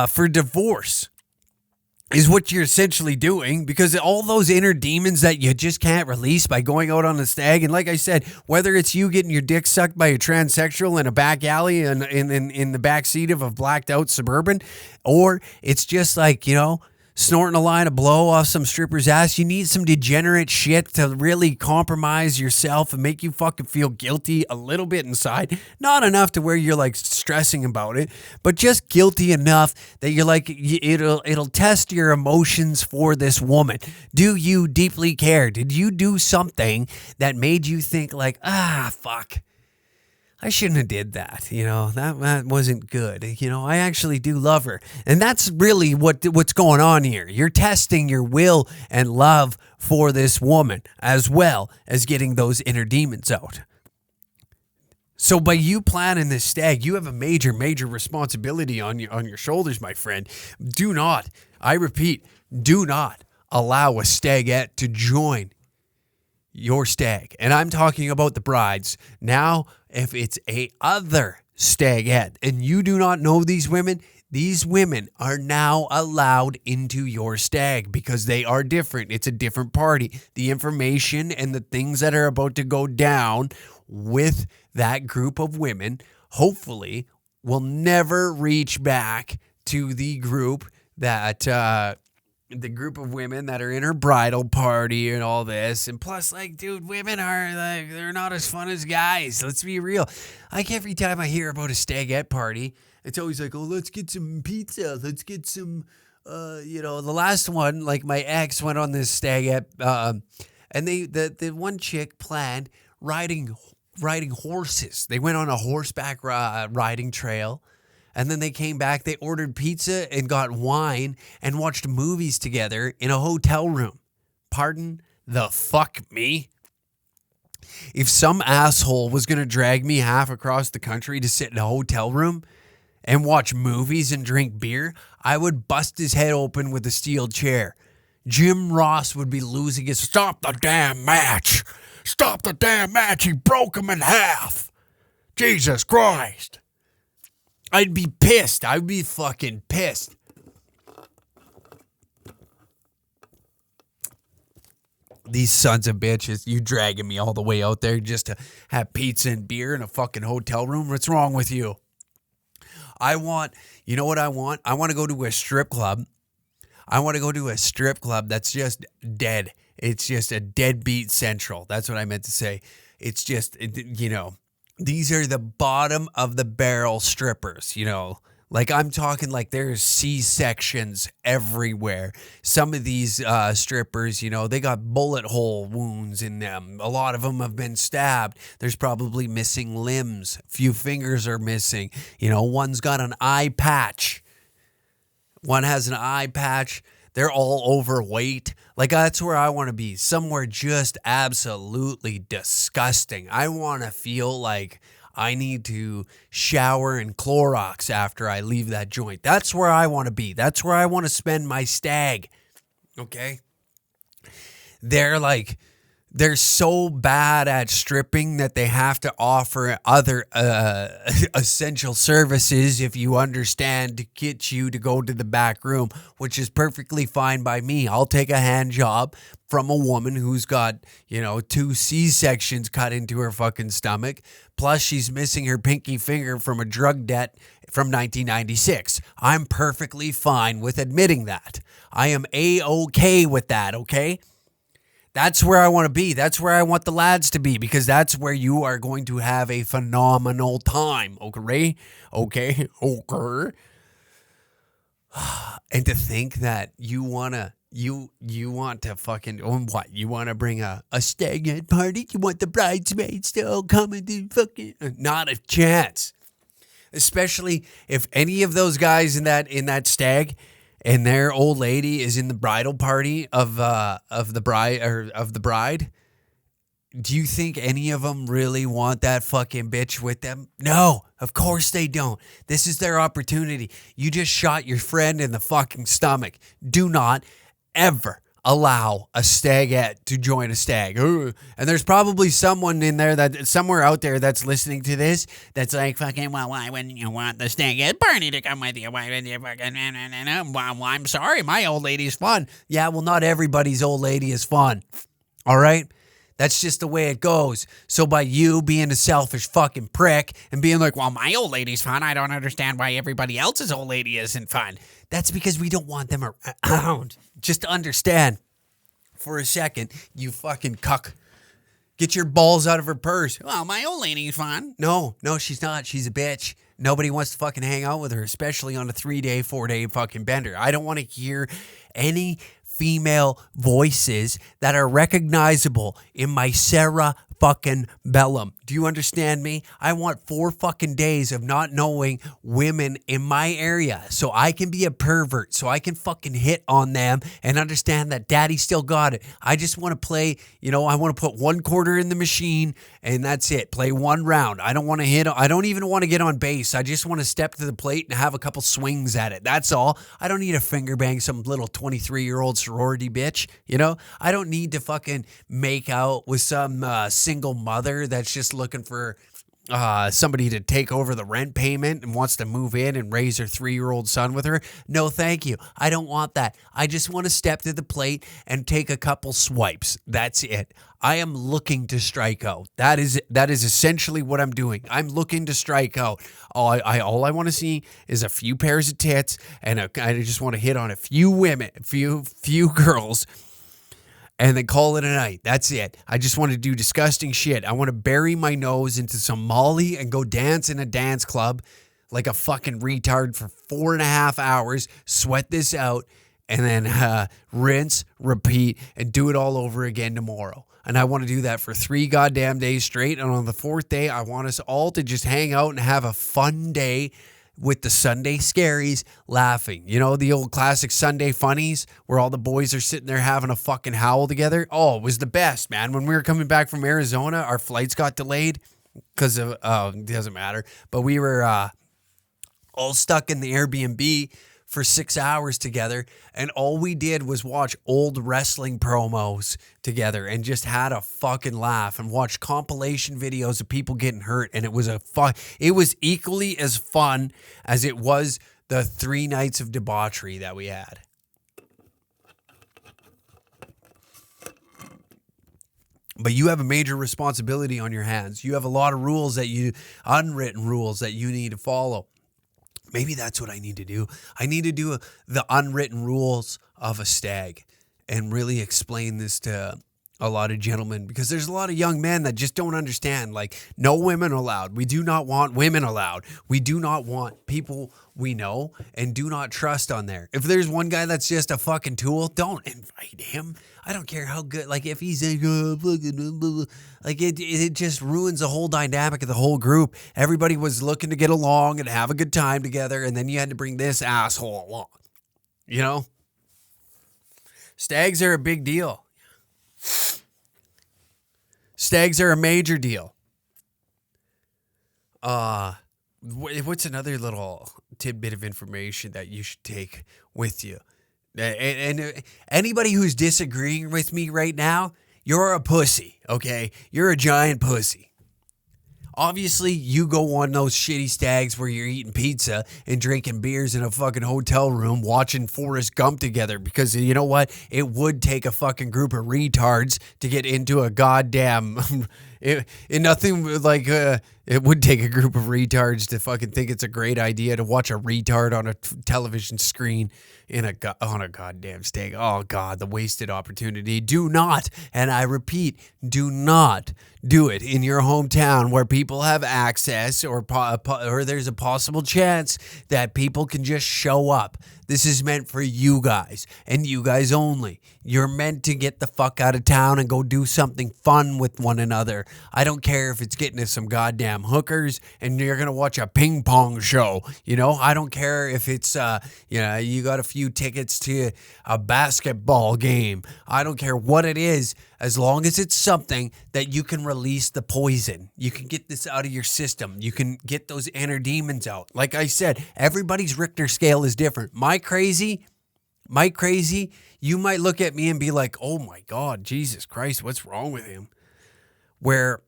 for divorce. Is what you're essentially doing, because all those inner demons that you just can't release by going out on a stag. And like I said, whether it's you getting your dick sucked by a transsexual in a back alley and in the back seat of a blacked out Suburban, or it's just like, you know, snorting a line of blow off some stripper's ass. You need some degenerate shit to really compromise yourself and make you fucking feel guilty a little bit inside. Not enough to where you're like stressing about it, but just guilty enough that you're like, it'll test your emotions for this woman. Do you deeply care? Did you do something that made you think like, fuck, I shouldn't have did that, you know, that wasn't good. You know, I actually do love her. And that's really what's going on here. You're testing your will and love for this woman, as well as getting those inner demons out. So by you planning this stag, you have a major responsibility on your shoulders, my friend. Do not, I repeat, do not allow a stagette to join your stag. And I'm talking about the brides. Now, if it's a other stagette and you do not know these women are now allowed into your stag because they are different. It's a different party. The information and the things that are about to go down with that group of women, hopefully, will never reach back to the group that the group of women that are in her bridal party and all this. And plus, like, dude, women are like, they're not as fun as guys. Let's be real. Like, every time I hear about a stagette party, it's always like, oh, let's get some pizza. Let's get some, the last one, like my ex went on this stagette, and the one chick planned riding riding horses. They went on a horseback riding trail. And then they came back, they ordered pizza and got wine and watched movies together in a hotel room. Pardon the fuck me? If some asshole was going to drag me half across the country to sit in a hotel room and watch movies and drink beer, I would bust his head open with a steel chair. Jim Ross would be losing his... Stop the damn match! Stop the damn match! He broke him in half! Jesus Christ! I'd be pissed. I'd be fucking pissed. These sons of bitches, you dragging me all the way out there just to have pizza and beer in a fucking hotel room? What's wrong with you? You know what I want? I want to go to a strip club. I want to go to a strip club that's just dead. It's just a deadbeat central. That's what I meant to say. It's just, these are the bottom of the barrel strippers, Like I'm talking like there's C-sections everywhere. Some of these strippers, they got bullet hole wounds in them. A lot of them have been stabbed. There's probably missing limbs. A few fingers are missing. One's got an eye patch. One has an eye patch. They're all overweight. Like, that's where I want to be. Somewhere just absolutely disgusting. I want to feel like I need to shower in Clorox after I leave that joint. That's where I want to be. That's where I want to spend my stag. Okay? They're so bad at stripping that they have to offer other essential services, if you understand, to get you to go to the back room, which is perfectly fine by me. I'll take a hand job from a woman who's got, 2 C-sections cut into her fucking stomach, plus she's missing her pinky finger from a drug debt from 1996. I'm perfectly fine with admitting that. I am A-okay with that, okay? That's where I want to be. That's where I want the lads to be, because that's where you are going to have a phenomenal time. Okay? Okay? Okay? And to think that you want to fucking, what? You want to bring a stag party? You want the bridesmaids to all come and do fucking, not a chance. Especially if any of those guys in that stag and their old lady is in the bridal party of the bride. Do you think any of them really want that fucking bitch with them? No, of course they don't. This is their opportunity. You just shot your friend in the fucking stomach. Do not ever allow a stagette to join a stag. And there's probably someone in there somewhere out there that's listening to this that's like, fucking, well, why wouldn't you want the stagette party to come with you? Why wouldn't you fucking, well, I'm sorry, my old lady's fun. Yeah, well, not everybody's old lady is fun. All right? That's just the way it goes. So by you being a selfish fucking prick and being like, well, my old lady's fun, I don't understand why everybody else's old lady isn't fun. That's because we don't want them around. Just understand for a second, you fucking cuck. Get your balls out of her purse. Well, my old lady's fun. No, she's not. She's a bitch. Nobody wants to fucking hang out with her, especially on a 3-day, 4-day fucking bender. I don't want to hear any female voices that are recognizable in my Sarah fucking Bellum. Do you understand me? I want 4 fucking days of not knowing women in my area so I can be a pervert, so I can fucking hit on them and understand that daddy still got it. I just want to play, I want to put 1 quarter in the machine and that's it. Play 1 round. I don't want to hit. I don't even want to get on base. I just want to step to the plate and have a couple swings at it. That's all. I don't need to finger bang some little 23-year-old sorority bitch. I don't need to fucking make out with some single mother that's just looking for somebody to take over the rent payment and wants to move in and raise her 3-year-old son with her. No, thank you. I don't want that. I just want to step to the plate and take a couple swipes. That's it. I am looking to strike out. That is essentially what I'm doing. I'm looking to strike out. All I want to see is a few pairs of tits, and I just want to hit on a few women, few girls, and then call it a night. That's it. I just want to do disgusting shit. I want to bury my nose into some Molly and go dance in a dance club like a fucking retard for 4.5 hours, sweat this out, and then rinse, repeat, and do it all over again tomorrow. And I want to do that for 3 goddamn days straight. And on the 4th day, I want us all to just hang out and have a fun day with the Sunday scaries laughing. You know, the old classic Sunday funnies where all the boys are sitting there having a fucking howl together. Oh, it was the best, man. When we were coming back from Arizona, our flights got delayed because of, it doesn't matter. But we were all stuck in the Airbnb for 6 hours together, and all we did was watch old wrestling promos together and just had a fucking laugh and watched compilation videos of people getting hurt. And it was it was equally as fun as it was the 3 nights of debauchery that we had. But you have a major responsibility on your hands. You have a lot of rules unwritten rules that you need to follow. Maybe that's what I need to do. I need to do the unwritten rules of a stag and really explain this to a lot of gentlemen, because there's a lot of young men that just don't understand. Like, no women allowed. We do not want women allowed. We do not want people we know and do not trust on there. If there's one guy that's just a fucking tool, don't invite him. I don't care how good, like if he's like, like it just ruins the whole dynamic of the whole group. Everybody was looking to get along and have a good time together, and then you had to bring this asshole along. You know? Stags are a big deal. Stags are a major deal. What's another little tidbit of information that you should take with you? And anybody who's disagreeing with me right now, you're a pussy, okay? You're a giant pussy. Obviously, you go on those shitty stags where you're eating pizza and drinking beers in a fucking hotel room watching Forrest Gump together, because you know what? It would take a fucking group of retards to get into a goddamn... it would take a group of retards to fucking think it's a great idea to watch a retard on a television screen on a goddamn stag. Oh, God, the wasted opportunity. Do not, and I repeat, do not do it in your hometown where people have access or there's a possible chance that people can just show up. This is meant for you guys and you guys only. You're meant to get the fuck out of town and go do something fun with one another. I don't care if it's getting to some goddamn hookers and you're going to watch a ping pong show. You know, I don't care if it's, you got a few tickets to a basketball game. I don't care what it is, as long as it's something that you can release the poison. You can get this out of your system. You can get those inner demons out. Like I said, everybody's Richter scale is different. My crazy, you might look at me and be like, oh my God, Jesus Christ, what's wrong with him? Where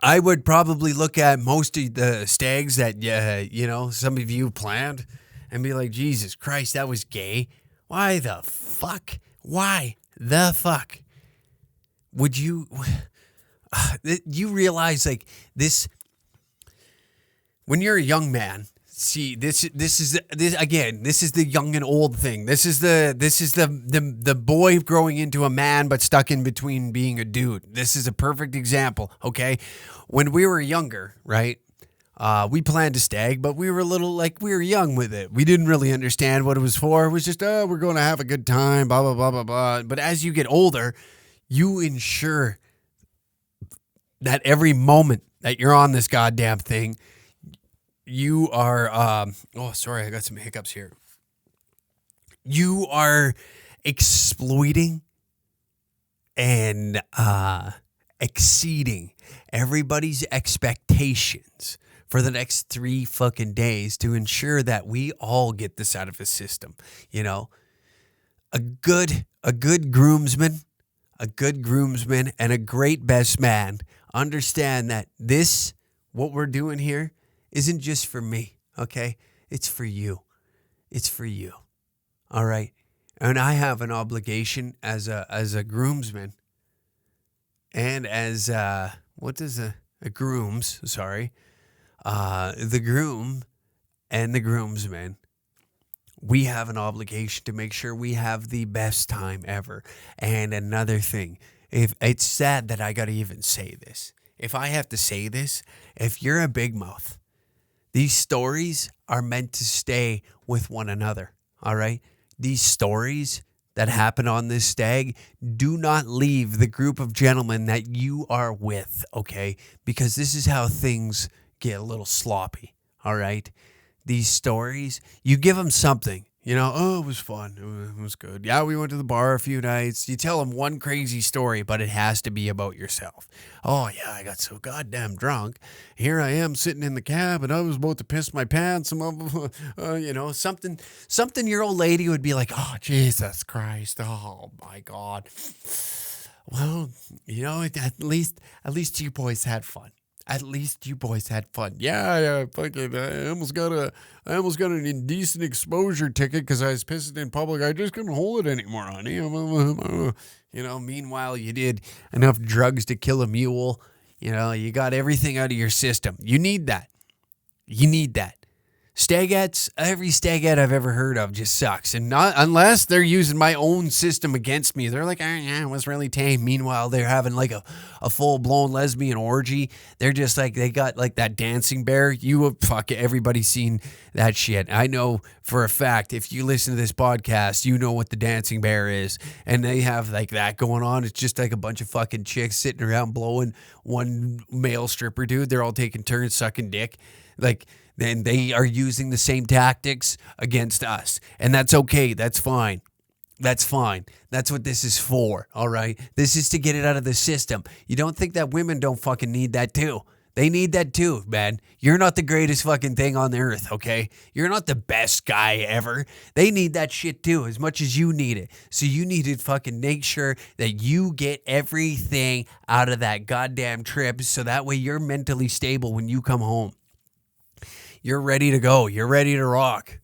I would probably look at most of the stags that, some of you planned and be like, Jesus Christ, that was gay. Why the fuck? Would you realize like this, when you're a young man, see, this is the young and old thing. This is the boy growing into a man but stuck in between being a dude. This is a perfect example, okay? When we were younger, right? We planned a stag, but we were we were young with it. We didn't really understand what it was for. It was just, we're going to have a good time, blah, blah, blah, blah, blah. But as you get older, you ensure that every moment that you're on this goddamn thing, you are, I got some hiccups here. You are exploiting and exceeding everybody's expectations for the next 3 fucking days to ensure that we all get this out of the system. You know, a good groomsman and a great best man understand that what we're doing here isn't just for me, okay? It's for you. It's for you. All right? And I have an obligation as a groomsman and as the groom and the groomsman, we have an obligation to make sure we have the best time ever. And another thing, if it's sad that I got to even say this, if I have to say this, if you're a big mouth, these stories are meant to stay with one another, all right? These stories, that happen on this stag, do not leave the group of gentlemen that you are with, okay? Because this is how things get a little sloppy, all right? These stories, you give them something. You know, oh, it was fun. It was good. Yeah, we went to the bar a few nights. You tell them one crazy story, but it has to be about yourself. Oh, yeah, I got so goddamn drunk. Here I am sitting in the cab, and I was about to piss my pants. You know, something your old lady would be like, oh, Jesus Christ. Oh, my God. Well, you know, at least you boys had fun. At least you boys had fun. Yeah, fucking, I almost got an indecent exposure ticket because I was pissing in public. I just couldn't hold it anymore, honey. You know, meanwhile, you did enough drugs to kill a mule. You know, you got everything out of your system. You need that. Stagettes, every stagette I've ever heard of just sucks. And not unless they're using my own system against me. They're like, yeah, it was really tame. Meanwhile, they're having like a full-blown lesbian orgy. They're just like, they got like that dancing bear. Everybody's seen that shit. I know for a fact, if you listen to this podcast, you know what the dancing bear is. And they have like that going on. It's just like a bunch of fucking chicks sitting around blowing one male stripper dude. They're all taking turns sucking dick. Like, then they are using the same tactics against us. And that's okay. That's fine. That's fine. That's what this is for, all right? This is to get it out of the system. You don't think that women don't fucking need that too? They need that too, man. You're not the greatest fucking thing on the earth, okay? You're not the best guy ever. They need that shit too, as much as you need it. So you need to fucking make sure that you get everything out of that goddamn trip so that way you're mentally stable when you come home. You're ready to go. You're ready to rock.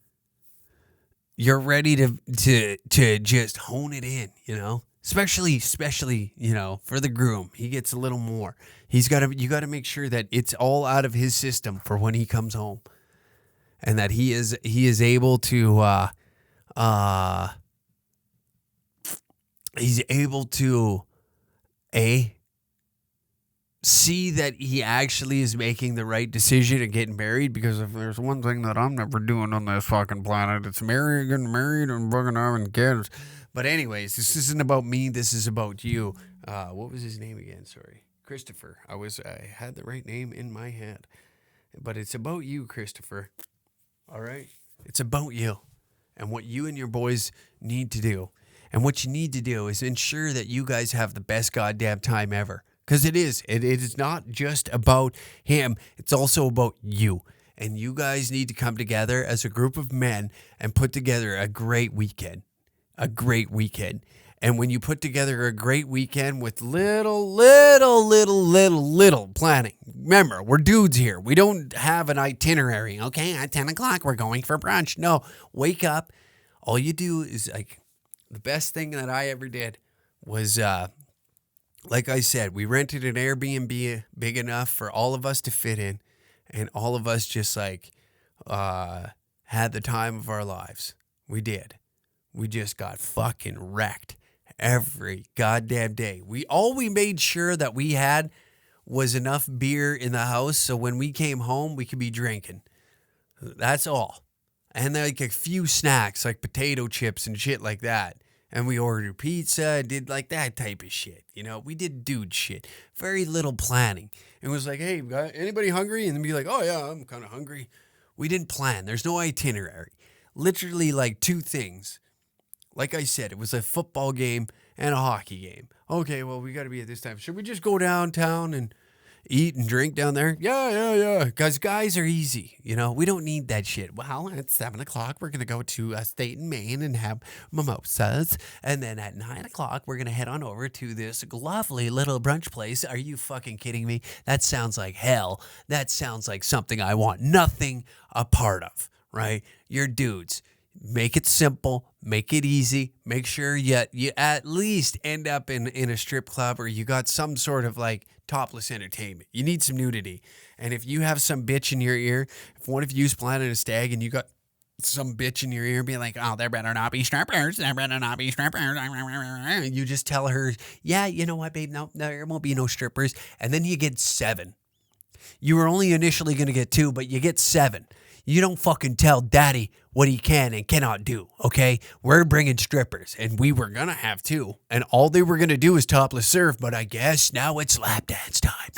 You're ready to just hone it in, you know? Especially, you know, for the groom. He gets a little more. You got to make sure that it's all out of his system for when he comes home. And that he is able to he's able to see that he actually is making the right decision and getting married, because if there's one thing that I'm never doing on this fucking planet, it's getting married and fucking having kids. But anyways, this isn't about me. This is about you. What was his name again? Sorry. Christopher. I had the right name in my head. But it's about you, Christopher. All right? It's about you and what you and your boys need to do. And what you need to do is ensure that you guys have the best goddamn time ever. Because it is. It is not just about him. It's also about you. And you guys need to come together as a group of men and put together a great weekend. A great weekend. And when you put together a great weekend with little planning. Remember, we're dudes here. We don't have an itinerary. Okay, at 10 o'clock, we're going for brunch. No, wake up. All you do is, like, the best thing that I ever did was, like I said, we rented an Airbnb big enough for all of us to fit in, and all of us just like had the time of our lives. We did. We just got fucking wrecked every goddamn day. We made sure that we had was enough beer in the house so when we came home we could be drinking. That's all. And like a few snacks like potato chips and shit like that. And we ordered pizza, did like that type of shit. You know, we did dude shit. Very little planning. It was like, hey, anybody hungry? And then be like, oh yeah, I'm kind of hungry. We didn't plan. There's no itinerary. Literally like two things. Like I said, it was a football game and a hockey game. Okay, well, we got to be at this time. Should we just go downtown and eat and drink down there? Yeah. Because guys are easy. You know, we don't need that shit. Well, at 7 o'clock, we're going to go to State and Maine and have mimosas. And then at 9 o'clock, we're going to head on over to this lovely little brunch place. Are you fucking kidding me? That sounds like hell. That sounds like something I want nothing a part of, right? You're dudes. Make it simple, make it easy, make sure you at least end up in a strip club or you got some sort of like topless entertainment. You need some nudity. And if you have some bitch in your ear, if one of you's planning a stag and you got some bitch in your ear being like, oh, there better not be strippers, you just tell her, yeah, you know what, babe, no, there won't be no strippers. And then you get 7. You were only initially going to get 2, but you get 7. You don't fucking tell daddy what he can and cannot do, okay? We're bringing strippers, and we were gonna have two, and all they were gonna do is topless serve, but I guess now it's lap dance time.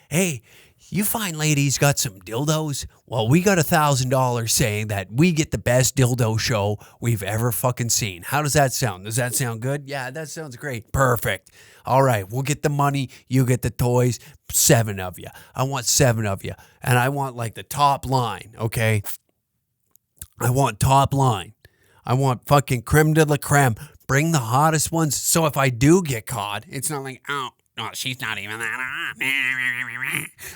Hey, you fine ladies got some dildos? Well, we got $1,000 saying that we get the best dildo show we've ever fucking seen. How does that sound? Does that sound good? Yeah, that sounds great. Perfect. All right, we'll get the money. You get the toys. 7 of you. I want 7 of you. And I want like the top line, okay? I want top line. I want fucking creme de la creme. Bring the hottest ones. So if I do get caught, it's not like, oh, she's not even that hot.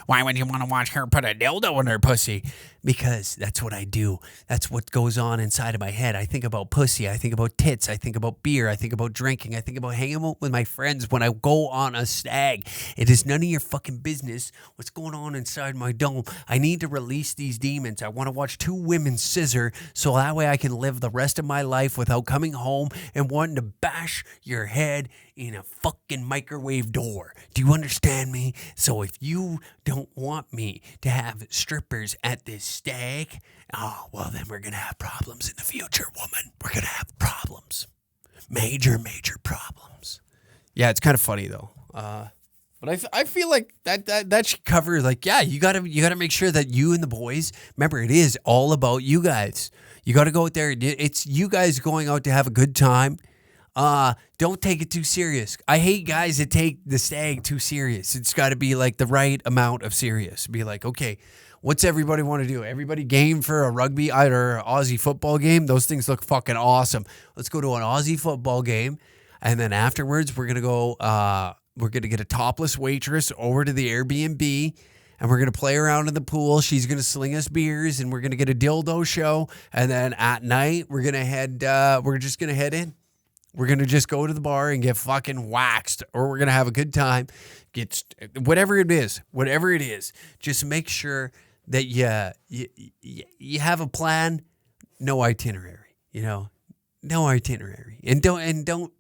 Why would you want to watch her put a dildo in her pussy? Because that's what I do. That's what goes on inside of my head. I think about pussy. I think about tits. I think about beer. I think about drinking. I think about hanging out with my friends when I go on a stag. It is none of your fucking business what's going on inside my dome. I need to release these demons. I want to watch 2 women scissor so that way I can live the rest of my life without coming home and wanting to bash your head in a fucking microwave door. Do you understand me? So if you don't want me to have strippers at this stag, oh, well, then we're going to have problems in the future, woman. We're going to have problems. Major problems. Yeah, it's kind of funny, though. But I feel like that should cover, like, yeah, you gotta make sure that you and the boys, remember, it is all about you guys. You got to go out there. It's you guys going out to have a good time. Don't take it too serious. I hate guys that take the stag too serious. It's got to be like the right amount of serious. Be like, okay, what's everybody want to do? Everybody game for a rugby or Aussie football game? Those things look fucking awesome. Let's go to an Aussie football game. And then afterwards, we're going to go, we're going to get a topless waitress over to the Airbnb. And we're going to play around in the pool. She's going to sling us beers. And we're going to get a dildo show. And then at night, we're going to we're just going to head in. We're going to just go to the bar and get fucking waxed, or we're going to have a good time. Whatever it is, just make sure that you have a plan, no itinerary, no itinerary. And don't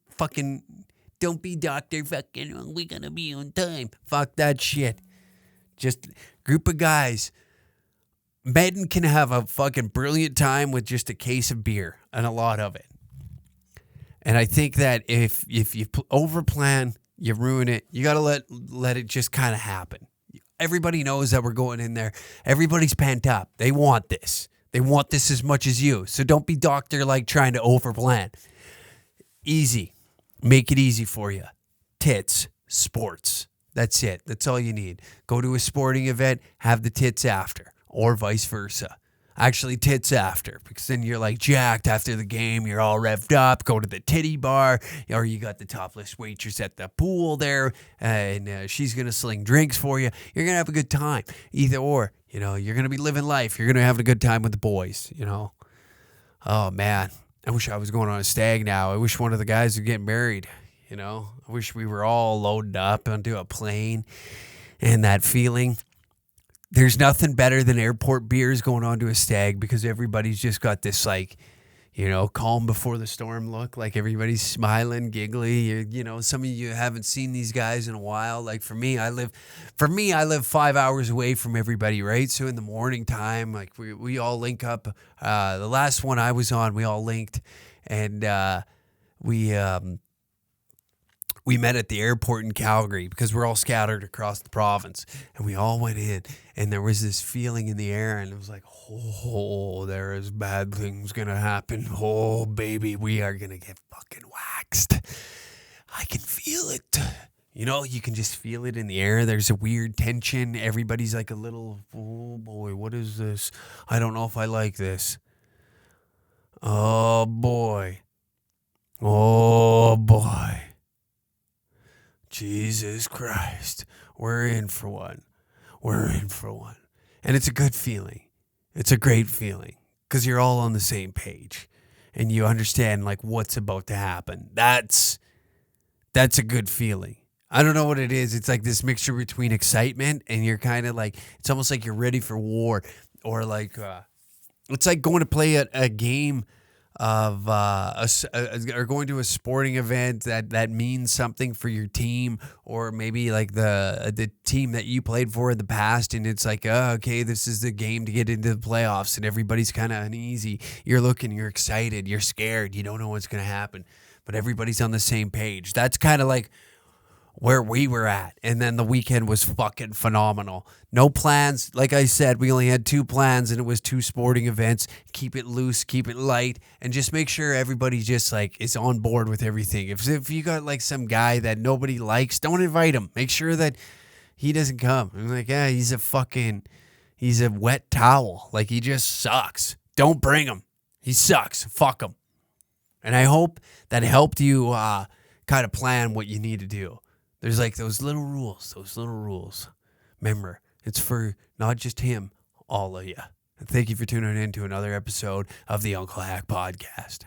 be Dr. fucking, we're going to be on time. Fuck that shit. Just group of guys. Men can have a fucking brilliant time with just a case of beer and a lot of it. And I think that if you overplan, you ruin it. You got to let it just kind of happen. Everybody knows that we're going in there. Everybody's pent up. They want this. They want this as much as you. So don't be doctor like trying to overplan. Easy. Make it easy for you. Tits, sports. That's it. That's all you need. Go to a sporting event, have the tits after, or vice versa. Actually, tits after, because then you're like jacked after the game. You're all revved up. Go to the titty bar, or you got the topless waitress at the pool there, and she's going to sling drinks for you. You're going to have a good time. Either or, you're going to be living life. You're going to have a good time with the boys, Oh, man. I wish I was going on a stag now. I wish one of the guys would get married, I wish we were all loaded up onto a plane, and that feeling. There's nothing better than airport beers going on to a stag, because everybody's just got this calm before the storm look. Like everybody's smiling, giggly. Some of you haven't seen these guys in a while. Like for me, I live 5 hours away from everybody, right? So in the morning time, like we all link up. The last one I was on, we all linked, and we met at the airport in Calgary, because we're all scattered across the province, and we all went in, and there was this feeling in the air, and it was like, oh, there is bad things going to happen. Oh, baby, we are going to get fucking waxed. I can feel it. You can just feel it in the air. There's a weird tension. Everybody's like a little, oh boy, what is this? I don't know if I like this. Oh boy. Oh boy. Jesus Christ, we're in for one. And it's a good feeling. It's a great feeling, because you're all on the same page and you understand like what's about to happen. That's a good feeling. I don't know what it is. It's like this mixture between excitement and you're kind of like, it's almost like you're ready for war, or like, it's like going to play a game of or going to a sporting event that means something for your team, or maybe like the team that you played for in the past, and it's like, oh, okay, this is the game to get into the playoffs, and everybody's kind of uneasy. You're looking, you're excited, you're scared, you don't know what's going to happen, but everybody's on the same page. That's kind of like where we were at. And then the weekend was fucking phenomenal. No plans. Like I said, we only had 2 plans, and it was 2 sporting events. Keep it loose, keep it light, and just make sure everybody just like is on board with everything. If you got like some guy that nobody likes, don't invite him. Make sure that he doesn't come. I'm like, yeah, he's a wet towel. Like, he just sucks. Don't bring him. He sucks. Fuck him. And I hope that helped you kind of plan what you need to do. There's like those little rules. Remember, it's for not just him, all of you. And thank you for tuning in to another episode of the Uncle Hack Podcast.